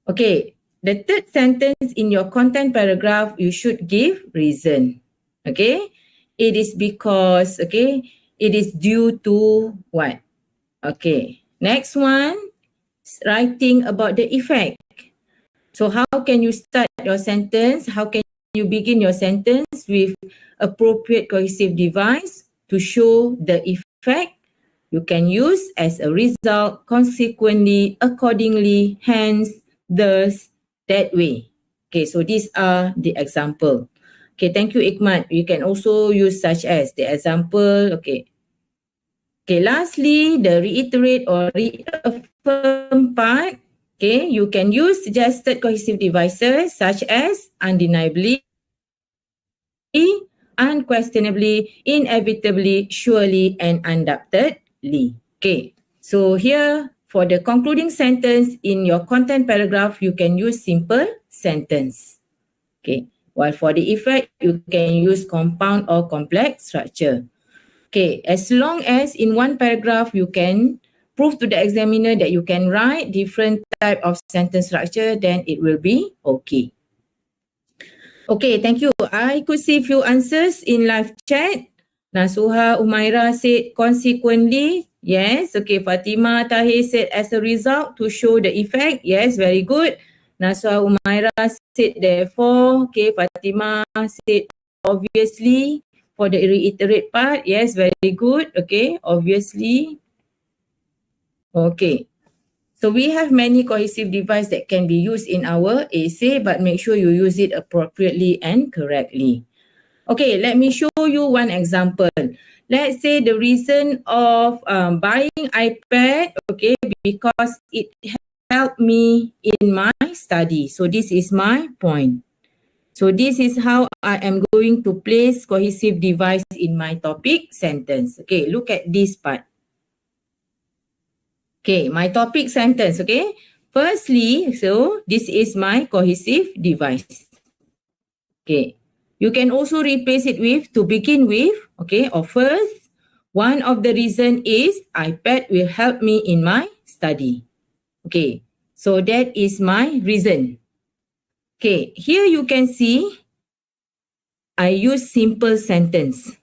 Okay, the third sentence in your content paragraph, you should give reason. Okay, it is because, okay, it is due to what? Okay, next one, writing about the effect. So how can you start your sentence? How can you begin your sentence with appropriate cohesive device to show the effect? You can use as a result, consequently, accordingly, hence, thus, that way. Okay, so these are the example. Okay, thank you, Ikmat. You can also use such as the example. Okay. Okay, lastly, the reiterate or reaffirm part. Okay, you can use suggested cohesive devices such as undeniably, unquestionably, inevitably, surely, and undoubtedly. Okay, so here for the concluding sentence in your content paragraph, you can use simple sentence. Okay, while for the effect, you can use compound or complex structure. Okay, as long as in one paragraph you can prove to the examiner that you can write different type of sentence structure, then it will be okay. Okay, thank you. I could see few answers in live chat. Nasuha Umaira said consequently. Yes. Okay, Fatima Tahir said as a result to show the effect. Yes, very good. Nasuha Umaira said therefore. Okay, Fatima said obviously. For the reiterate part, yes, very good. Okay, obviously. Okay. So we have many cohesive device that can be used in our essay, but make sure you use it appropriately and correctly. Okay, let me show you one example. Let's say the reason of buying iPad, okay, because it helped me in my study. So this is my point. So this is how I am going to place cohesive device in my topic sentence. Okay, look at this part. Okay, my topic sentence, okay. Firstly, so this is my cohesive device. Okay, you can also replace it with to begin with, okay, or first. One of the reason is iPad will help me in my study. Okay, so that is my reason. Okay, here you can see I use simple sentence.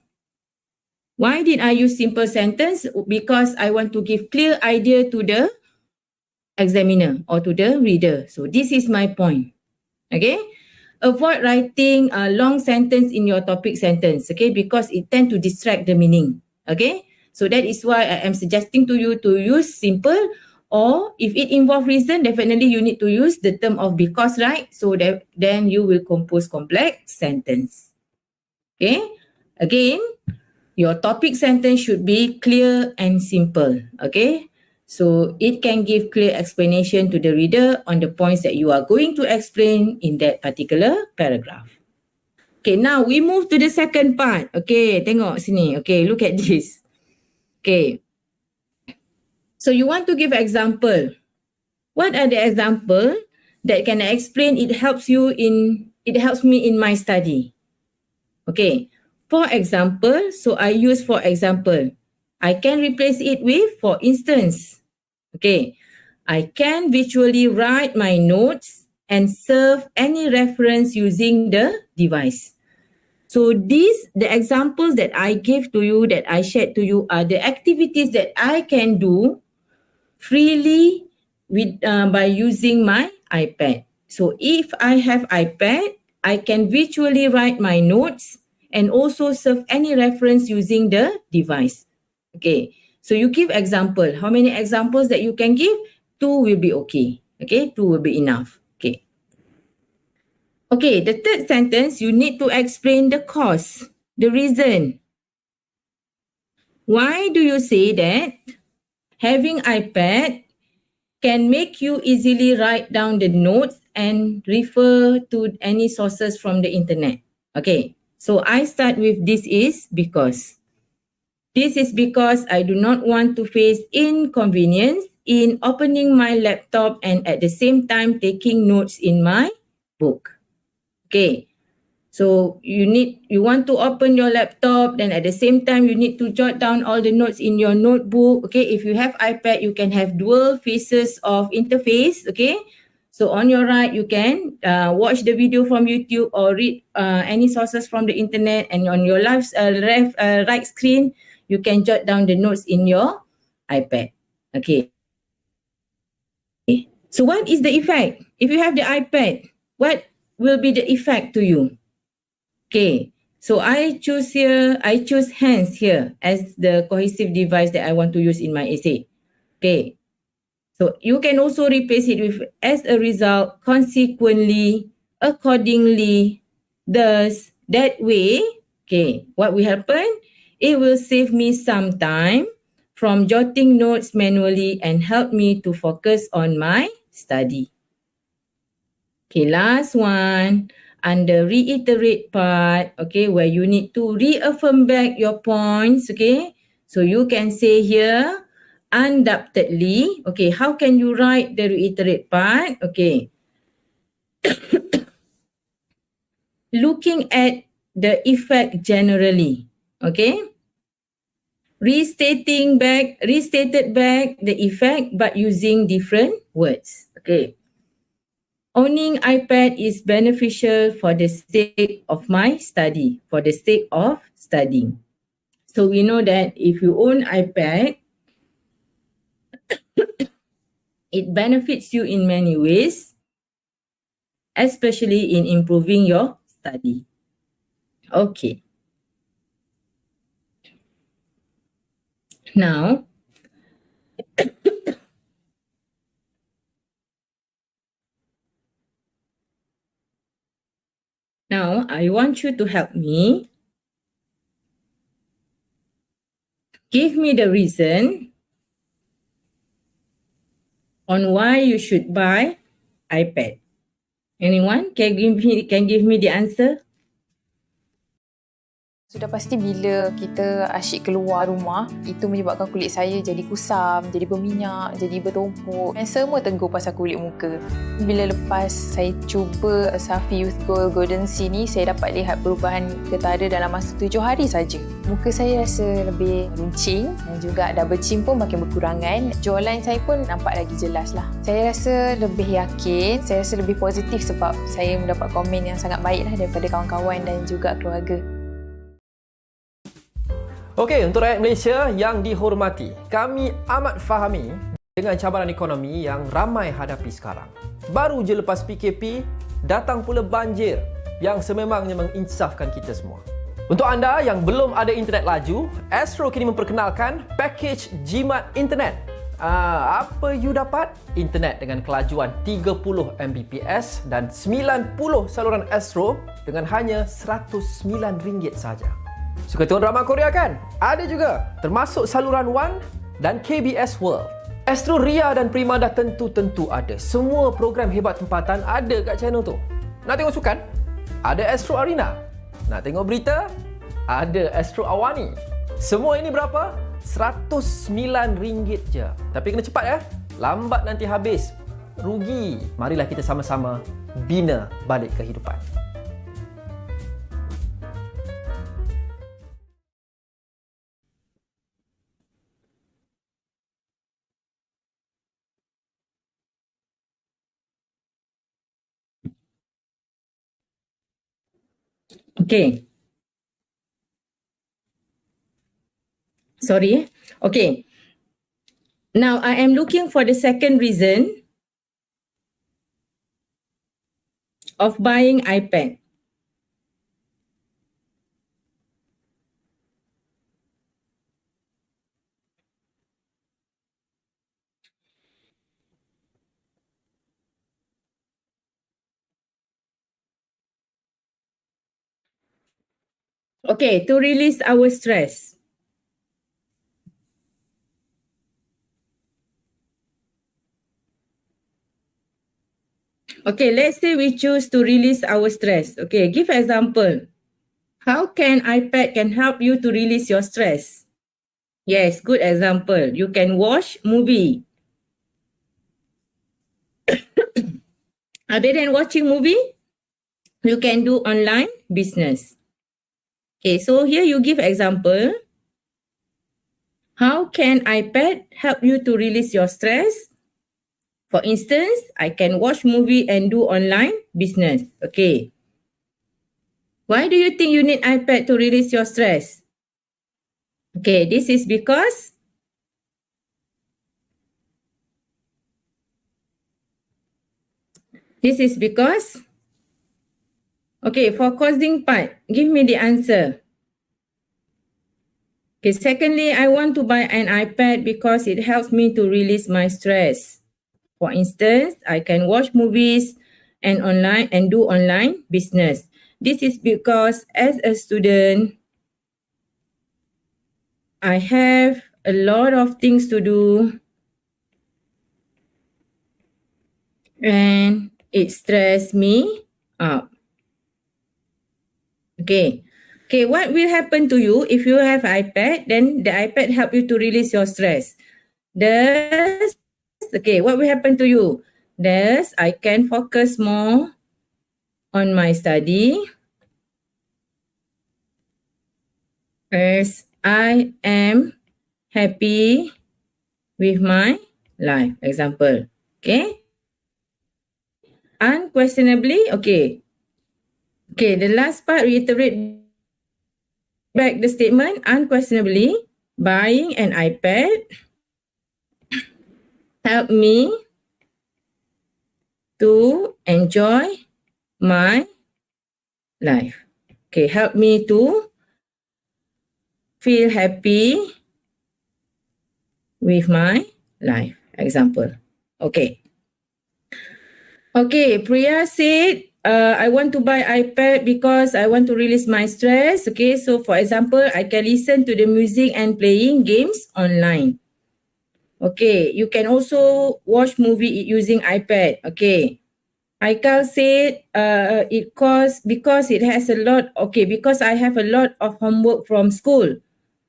Why did I use simple sentence? Because I want to give clear idea to the examiner or to the reader. So this is my point. Okay. Avoid writing a long sentence in your topic sentence. Okay. Because it tend to distract the meaning. Okay. So that is why I am suggesting to you to use simple, or if it involve reason, definitely you need to use the term of because, right? So that then you will compose complex sentence. Okay. Again, your topic sentence should be clear and simple. Okay. So it can give clear explanation to the reader on the points that you are going to explain in that particular paragraph. Okay, now we move to the second part. Okay, tengok sini. Okay, look at this. Okay. So you want to give example. What are the example that can explain it helps me in my study? Okay. For example, so I use for example. I can replace it with for instance. Okay. I can visually write my notes and serve any reference using the device. So the examples that I gave to you, that I shared to you, are the activities that I can do freely with by using my iPad. So if I have iPad, I can virtually write my notes and also serve any reference using the device. Okay, so you give example. How many examples that you can give? 2 will be okay. Okay, 2 will be enough. Okay, the third sentence, you need to explain the cause, the reason. Why do you say that having iPad can make you easily write down the notes and refer to any sources from the internet? Okay, so I start with this is because. This is because I do not want to face inconvenience in opening my laptop and at the same time taking notes in my book. Okay, so you want to open your laptop, then at the same time you need to jot down all the notes in your notebook. Okay, if you have iPad, you can have dual faces of interface. Okay, so on your right you can watch the video from YouTube or read any sources from the internet, and on your right screen you can jot down the notes in your iPad. Okay, so what is the effect if you have the iPad? What will be the effect to you? Okay, so I choose hands here as the cohesive device that I want to use in my essay. Okay, so you can also replace it with as a result, consequently, accordingly, thus, that way. Okay, what will happen? It will save me some time from jotting notes manually and help me to focus on my study. Okay, last one, under reiterate part, okay, where you need to reaffirm back your points, okay. So you can say here, undoubtedly, okay, how can you write the reiterate part? Okay. Looking at the effect generally, okay. Restated back the effect but using different words, okay. Owning iPad is beneficial for the sake of my study, for the sake of studying. So we know that if you own iPad, it benefits you in many ways, especially in improving your study. Okay. Now, I want you to help me. Give me the reason on why you should buy iPad. Anyone can give me the answer? Sudah pasti bila kita asyik keluar rumah, itu menyebabkan kulit saya jadi kusam, jadi berminyak, jadi bertumpuk dan semua tenggur pasal kulit muka. Bila lepas saya cuba Safi Youth Gold Golden C ni, saya dapat lihat perubahan ketara dalam masa 7 hari saja. Muka saya rasa lebih runcing dan juga double chin pun makin berkurangan. Jawline saya pun nampak lagi jelas lah. Saya rasa lebih yakin, saya rasa lebih positif sebab saya mendapat komen yang sangat baik lah daripada kawan-kawan dan juga keluarga. Okey, untuk rakyat Malaysia yang dihormati, kami amat fahami dengan cabaran ekonomi yang ramai hadapi sekarang. Baru je lepas PKP, datang pula banjir yang sememangnya menginsafkan kita semua. Untuk anda yang belum ada internet laju, Astro kini memperkenalkan pakej jimat internet. Apa you dapat? Internet dengan kelajuan 30 Mbps dan 90 saluran Astro dengan hanya RM109 saja. Suka tengok drama Korea kan? Ada juga, termasuk saluran One dan KBS World. Astro Ria dan Prima dah tentu ada. Semua program hebat tempatan ada kat channel tu. Nak tengok sukan? Ada Astro Arena. Nak tengok berita? Ada Astro Awani. Semua ini berapa? RM109 je. Tapi kena cepat ya. Lambat nanti habis. Rugi. Marilah kita sama-sama bina balik kehidupan. Okay. Sorry. Okay. Now I am looking for the second reason of buying iPad. Okay, to release our stress. Okay, let's say we choose to release our stress. Okay, give example. How can iPad can help you to release your stress? Yes, good example. You can watch movie. Other than watching movie, you can do online business. Okay, so here you give example. How can iPad help you to release your stress? For instance, I can watch movie and do online business. Okay. Why do you think you need iPad to release your stress? Okay, this is because okay, for coding part, give me the answer. Okay, secondly, I want to buy an iPad because it helps me to release my stress. For instance, I can watch movies and do online business. This is because as a student, I have a lot of things to do and it stress me out. Okay. Okay, what will happen to you if you have iPad? Then the iPad help you to release your stress. Thus, okay, what will happen to you? Thus, I can focus more on my study as I am happy with my life. Example. Okay. Unquestionably, okay. Okay, the last part reiterate back the statement. Unquestionably, buying an iPad help me to enjoy my life. Okay, help me to feel happy with my life. Example. Okay. Okay, Priya said, I want to buy iPad because I want to release my stress. Okay, so for example, I can listen to the music and playing games online. Okay, you can also watch movie using iPad. Okay. Aikal said it costs because it has a lot, okay, because I have a lot of homework from school.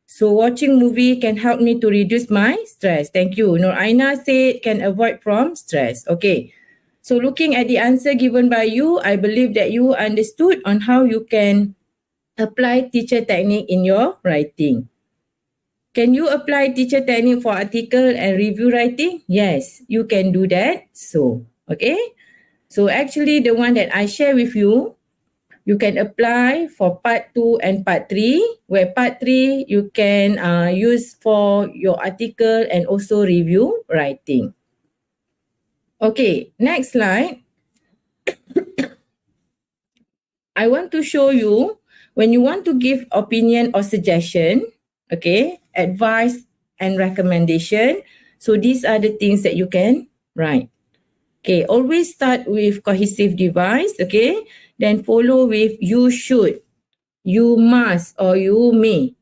So watching movie can help me to reduce my stress. Thank you. Nur Aina said can avoid from stress. Okay. So looking at the answer given by you, I believe that you understood on how you can apply teacher technique in your writing. Can you apply teacher technique for article and review writing? Yes, you can do that. So, okay. So actually the one that I share with you, you can apply for part 2 and part 3, where part 3 you can use for your article and also review writing. Okay, next slide. I want to show you when you want to give opinion or suggestion, okay, advice and recommendation. So these are the things that you can write. Okay, always start with cohesive device, okay, then follow with you should, you must, or you may,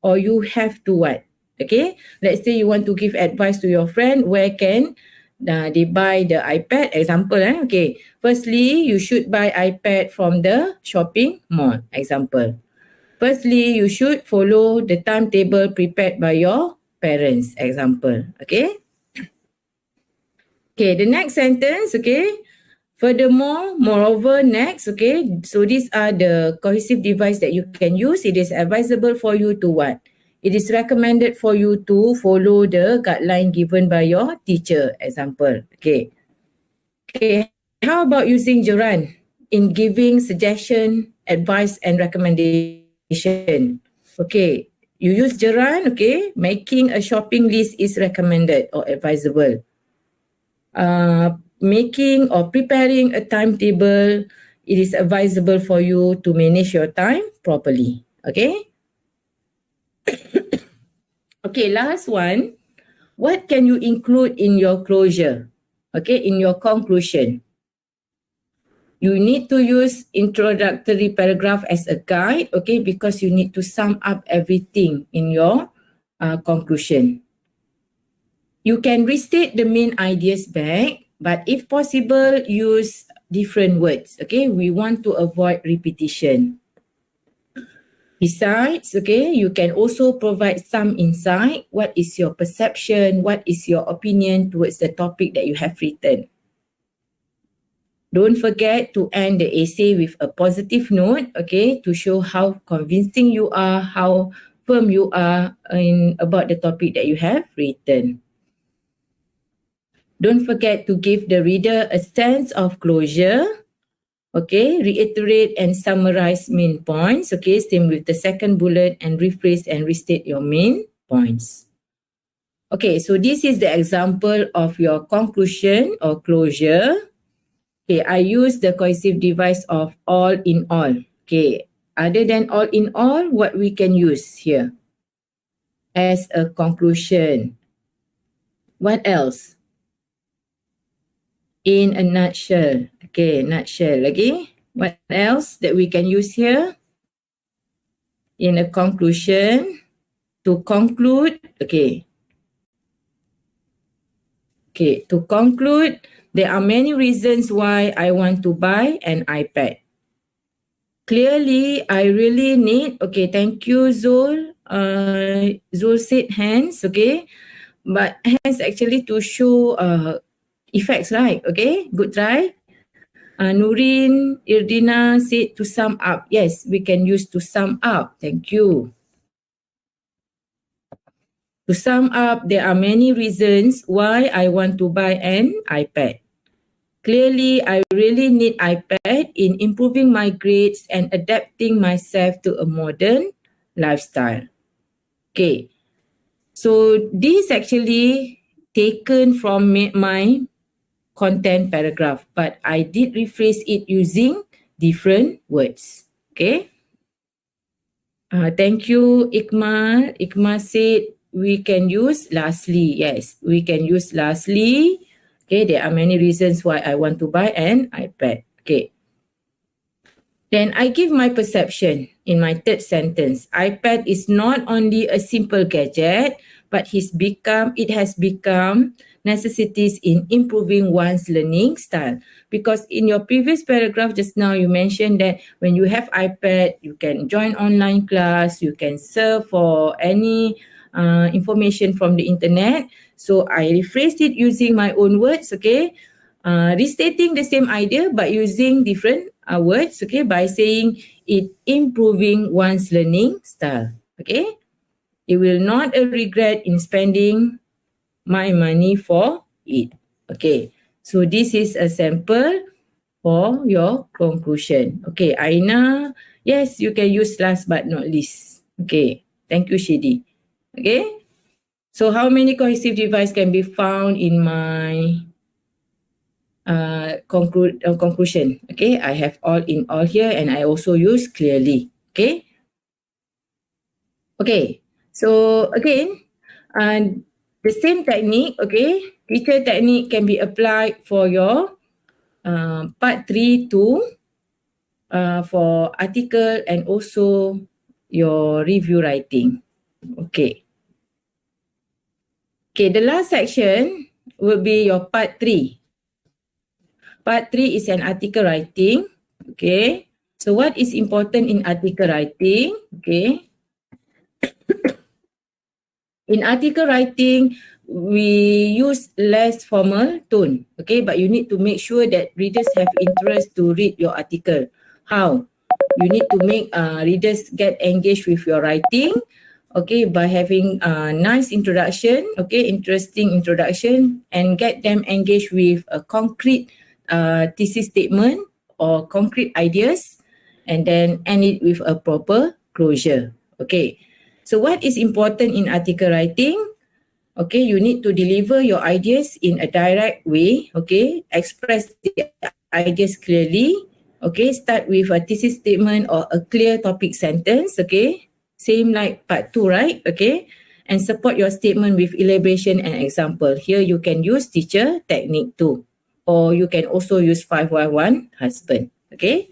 or you have to what. Okay, let's say you want to give advice to your friend, where can they buy the iPad? Example, okay. Firstly, you should buy iPad from the shopping mall. Example. Firstly, you should follow the timetable prepared by your parents. Example. Okay. Okay, the next sentence, okay. Furthermore, moreover, next, okay. So these are the cohesive device that you can use. It is advisable for you to what? It is recommended for you to follow the guideline given by your teacher. Example. Okay. Okay. How about using Geran in giving suggestion, advice, and recommendation? Okay. You use Geran, okay. Making a shopping list is recommended or advisable. Making or preparing a timetable, it is advisable for you to manage your time properly. Okay. Okay, last one. What can you include in your closure? Okay, in your conclusion. You need to use introductory paragraph as a guide, okay, because you need to sum up everything in your conclusion. You can restate the main ideas back, but if possible, use different words, okay? We want to avoid repetition. Besides, okay, you can also provide some insight. What is your perception? What is your opinion towards the topic that you have written? Don't forget to end the essay with a positive note, okay, to show how convincing you are, how firm you are about the topic that you have written. Don't forget to give the reader a sense of closure. Okay, reiterate and summarize main points. Okay, same with the second bullet, and rephrase and restate your main points. Okay, so this is the example of your conclusion or closure. Okay, I use the cohesive device of all in all. Okay, other than all in all, what we can use here as a conclusion? What else? In a nutshell. Okay, nutshell lagi. What else that we can use here? In a conclusion, to conclude, okay. Okay, to conclude, there are many reasons why I want to buy an iPad. Clearly, I really need, okay, thank you Zul. Zul said hands, okay. But hands actually to show effects, right? Okay, good try. Nurin Irdina said to sum up. Yes, we can use to sum up. Thank you. To sum up, there are many reasons why I want to buy an iPad. Clearly, I really need iPad in improving my grades and adapting myself to a modern lifestyle. Okay, so this actually taken from my content paragraph, but I did rephrase it using different words. Okay. Thank you, Ikmal. Ikmal said we can use lastly. Yes, we can use lastly. Okay, there are many reasons why I want to buy an iPad. Okay. Then I give my perception in my third sentence. iPad is not only a simple gadget, but it has become necessities in improving one's learning style. Because in your previous paragraph just now, you mentioned that when you have iPad, you can join online class, you can search for any information from the internet. So I rephrased it using my own words, okay? Restating the same idea but using different words, okay, by saying it improving one's learning style, okay? It will not a regret in spending my money for it, okay? So this is a sample for your conclusion. Okay, Aina, yes, you can use last but not least. Okay, thank you, Shidi. Okay, so how many cohesive device can be found in my conclusion? Okay, I have all in all here, and I also use clearly. Okay. Okay, so again, the same technique, okay, teacher technique can be applied for your part 3 too, for article and also your review writing. Okay. Okay, the last section will be your part 3. Part 3 is an article writing. Okay. So what is important in article writing? Okay. In article writing, we use less formal tone. Okay, but you need to make sure that readers have interest to read your article. How? You need to make readers get engaged with your writing. Okay, by having a nice introduction, okay, interesting introduction, and get them engaged with a concrete thesis statement or concrete ideas, and then end it with a proper closure. Okay, so what is important in article writing? Okay, you need to deliver your ideas in a direct way. Okay, express the ideas clearly. Okay, start with a thesis statement or a clear topic sentence. Okay, same like part 2, right? Okay, and support your statement with elaboration and example. Here you can use teacher technique too. or you can also use 511 husband. Okay.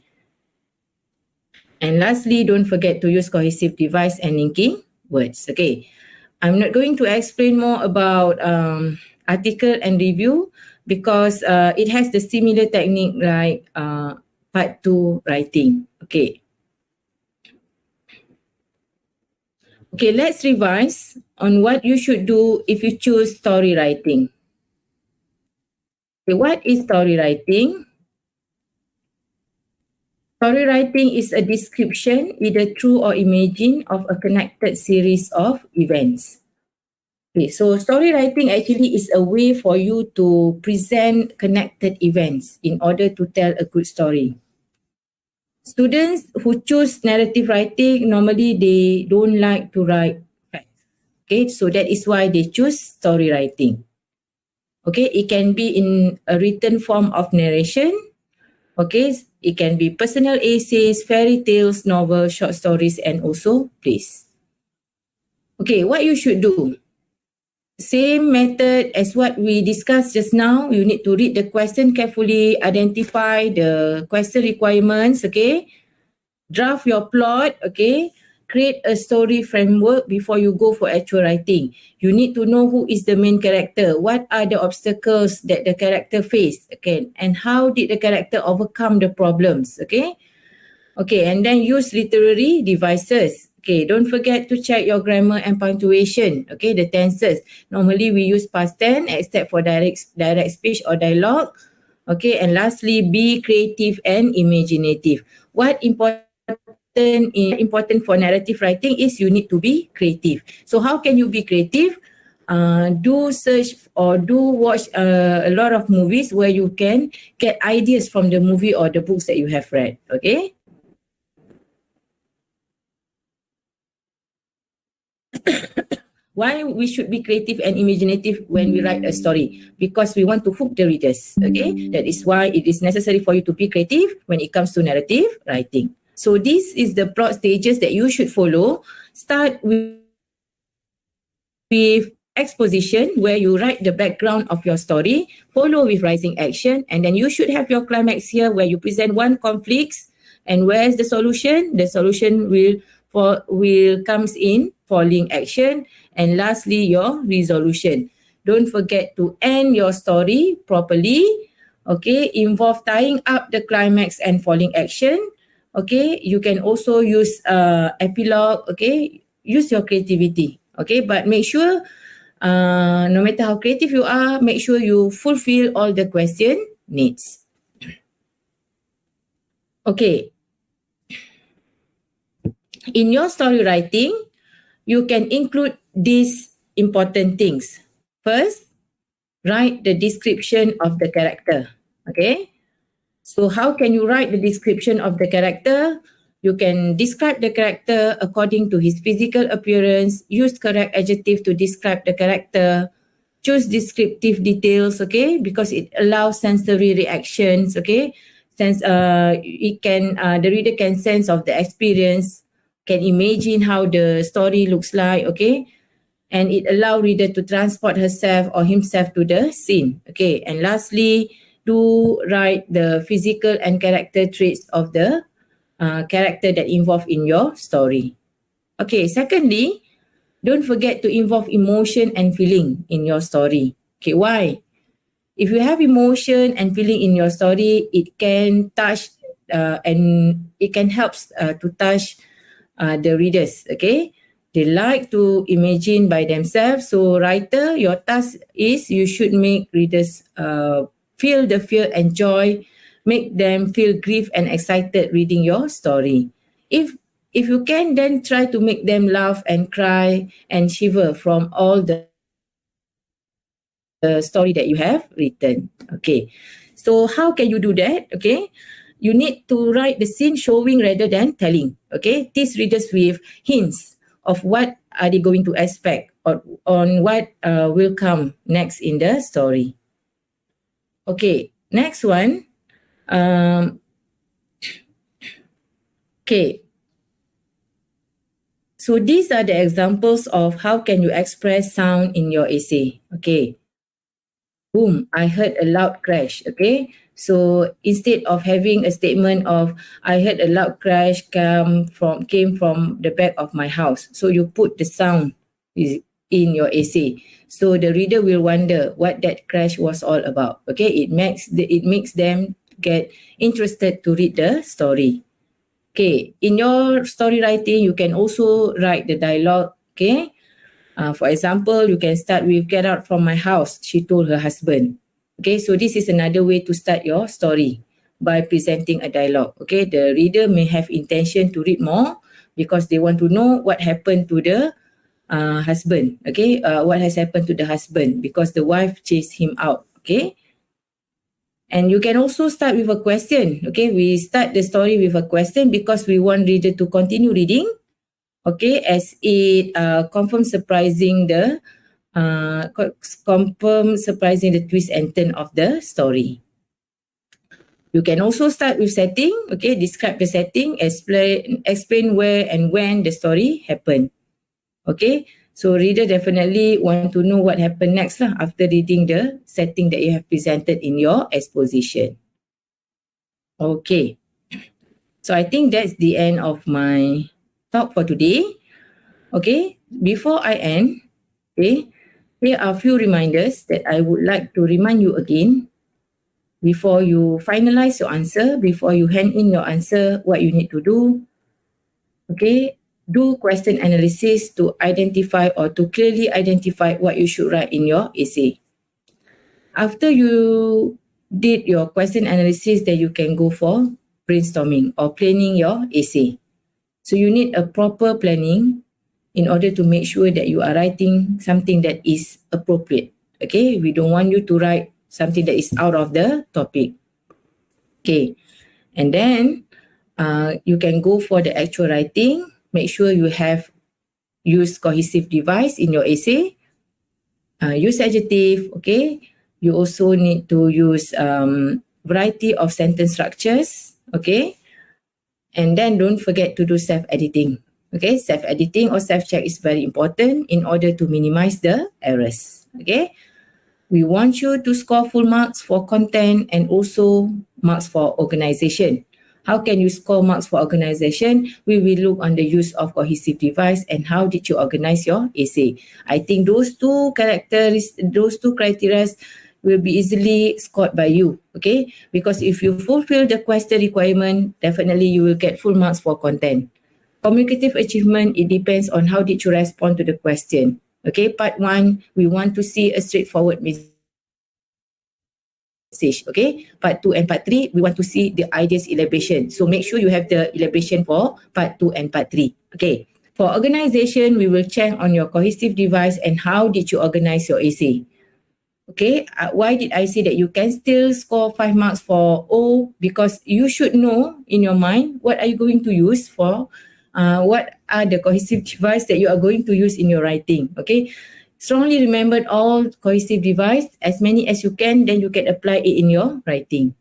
And lastly, don't forget to use cohesive device and linking words. Okay. I'm not going to explain more about article and review because it has the similar technique like part 2 writing. Okay. Okay, let's revise on what you should do if you choose story writing. Okay, what is story writing? Story writing is a description, either true or imagined, of a connected series of events. Okay, so story writing actually is a way for you to present connected events in order to tell a good story. Students who choose narrative writing, normally they don't like to write facts. Okay, so that is why they choose story writing. Okay, it can be in a written form of narration. Okay, it can be personal essays, fairy tales, novels, short stories, and also plays. Okay, what you should do? Same method as what we discussed just now. You need to read the question carefully, identify the question requirements, okay? Draft your plot, okay? Create a story framework before you go for actual writing. You need to know who is the main character, what are the obstacles that the character faced, okay? And how did the character overcome the problems, okay? Okay, and then use literary devices. Okay, don't forget to check your grammar and punctuation. Okay, the tenses. Normally we use past tense except for direct speech or dialogue. Okay, and lastly, be creative and imaginative. What important for narrative writing is you need to be creative. So how can you be creative? Do search or do watch a lot of movies where you can get ideas from the movie or the books that you have read. Okay. Why we should be creative and imaginative when we write a story? Because we want to hook the readers. Okay, that is why it is necessary for you to be creative when it comes to narrative writing. So this is the broad stages that you should follow. Start with exposition, where you write the background of your story, follow with rising action, and then you should have your climax here where you present one conflict. And where's the solution? The solution will comes in falling action, and lastly your resolution. Don't forget to end your story properly. Okay, involve tying up the climax and falling action. Okay, you can also use epilogue. Okay, use your creativity. Okay, but make sure no matter how creative you are, make sure you fulfill all the question needs. Okay. In your story writing, you can include these important things. First, write the description of the character. Okay. So how can you write the description of the character? You can describe the character according to his physical appearance, use correct adjective to describe the character, choose descriptive details, okay, because it allows sensory reactions, okay. The reader can sense of the experience, can imagine how the story looks like, okay, and it allow reader to transport herself or himself to the scene, okay. And lastly, do write the physical and character traits of the character that involved in your story. Okay, secondly, don't forget to involve emotion and feeling in your story. Okay, why? If you have emotion and feeling in your story, it can touch and it can help to touch the readers. Okay, they like to imagine by themselves. So, writer, your task is you should make readers feel the fear and joy, make them feel grief and excited reading your story. If you can, then try to make them laugh and cry and shiver from all the story that you have written. Okay. So how can you do that? Okay. You need to write the scene showing rather than telling. Okay. Tease readers with hints of what are they going to expect or on what will come next in the story. Okay. Next one. Okay. So these are the examples of how can you express sound in your essay. Okay. boom, I heard a loud crash. Okay, so instead of having a statement of I heard a loud crash came from the back of my house, so you put the sound in your essay, so the reader will wonder what that crash was all about. Okay, it makes them get interested to read the story. Okay, in your story writing, you can also write the dialogue. Okay, for example, you can start with "Get out from my house," she told her husband. Okay, so this is another way to start your story by presenting a dialogue. Okay, the reader may have intention to read more because they want to know what happened to the husband. Okay, what has happened to the husband because the wife chased him out. Okay, and you can also start with a question. Okay, we start the story with a question because we want reader to continue reading. Okay, as it confirms surprising the twist and turn of the story. You can also start with setting. Okay, describe the setting, explain where and when the story happened. Okay, so reader definitely want to know what happened next after reading the setting that you have presented in your exposition. Okay, so I think that's the end of my talk for today. Okay, before I end, okay, here are a few reminders that I would like to remind you again before you finalize your answer, before you hand in your answer, what you need to do. Okay, do question analysis to identify or to clearly identify what you should write in your essay. After you did your question analysis, then you can go for brainstorming or planning your essay. So you need a proper planning in order to make sure that you are writing something that is appropriate. Okay, we don't want you to write something that is out of the topic. Okay, and then you can go for the actual writing. Make sure you have used cohesive device in your essay. Use adjective. Okay, you also need to use variety of sentence structures. Okay, and then don't forget to do self-editing. Okay, self-editing or self-check is very important in order to minimize the errors. Okay, we want you to score full marks for content and also marks for organization. How can you score marks for organization? We will look on the use of cohesive device and how did you organize your essay. I think those two criteria will be easily scored by you. Okay, because if you fulfill the question requirement, definitely you will get full marks for content. Communicative achievement, it depends on how did you respond to the question. Okay, part 1, we want to see a straightforward message. Okay, part 2 and part 3, we want to see the ideas elaboration. So make sure you have the elaboration for part 2 and part 3. Okay, for organization, we will check on your cohesive device and how did you organize your essay. Okay, why did I say that you can still score 5 marks for O? Because you should know in your mind what are you going to use for, what are the cohesive device that you are going to use in your writing. Okay, strongly remember all cohesive device, as many as you can, then you can apply it in your writing.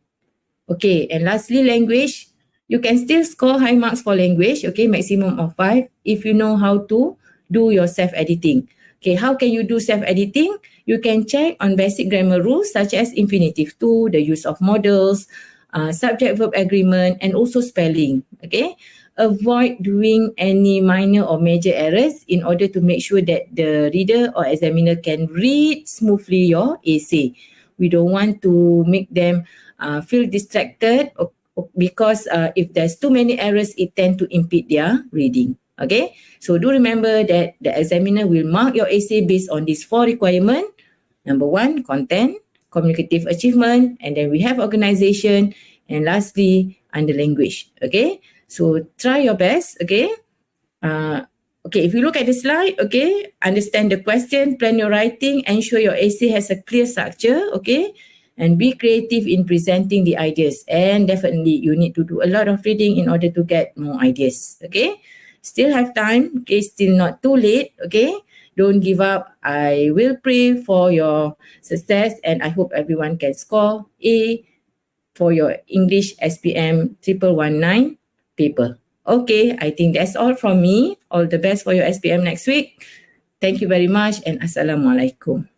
Okay, and lastly, language. You can still score high marks for language, okay, maximum of 5, if you know how to do your self-editing. Okay, how can you do self-editing? You can check on basic grammar rules such as infinitive to, the use of models, subject-verb agreement, and also spelling. Okay, avoid doing any minor or major errors in order to make sure that the reader or examiner can read smoothly your essay. We don't want to make them feel distracted because if there's too many errors, it tend to impede their reading. Okay, so do remember that the examiner will mark your essay based on these 4 requirements. Number 1, content, communicative achievement, and then we have organization, and lastly, under language. Okay, so try your best. Okay, okay, if you look at the slide, okay, understand the question, plan your writing, ensure your essay has a clear structure. Okay, and be creative in presenting the ideas, and definitely you need to do a lot of reading in order to get more ideas. Okay, still have time. Okay, still not too late. Okay, don't give up. I will pray for your success, and I hope everyone can score A for your English SPM 1119 paper. Okay, I think that's all from me. All the best for your SPM next week. Thank you very much, and Assalamualaikum.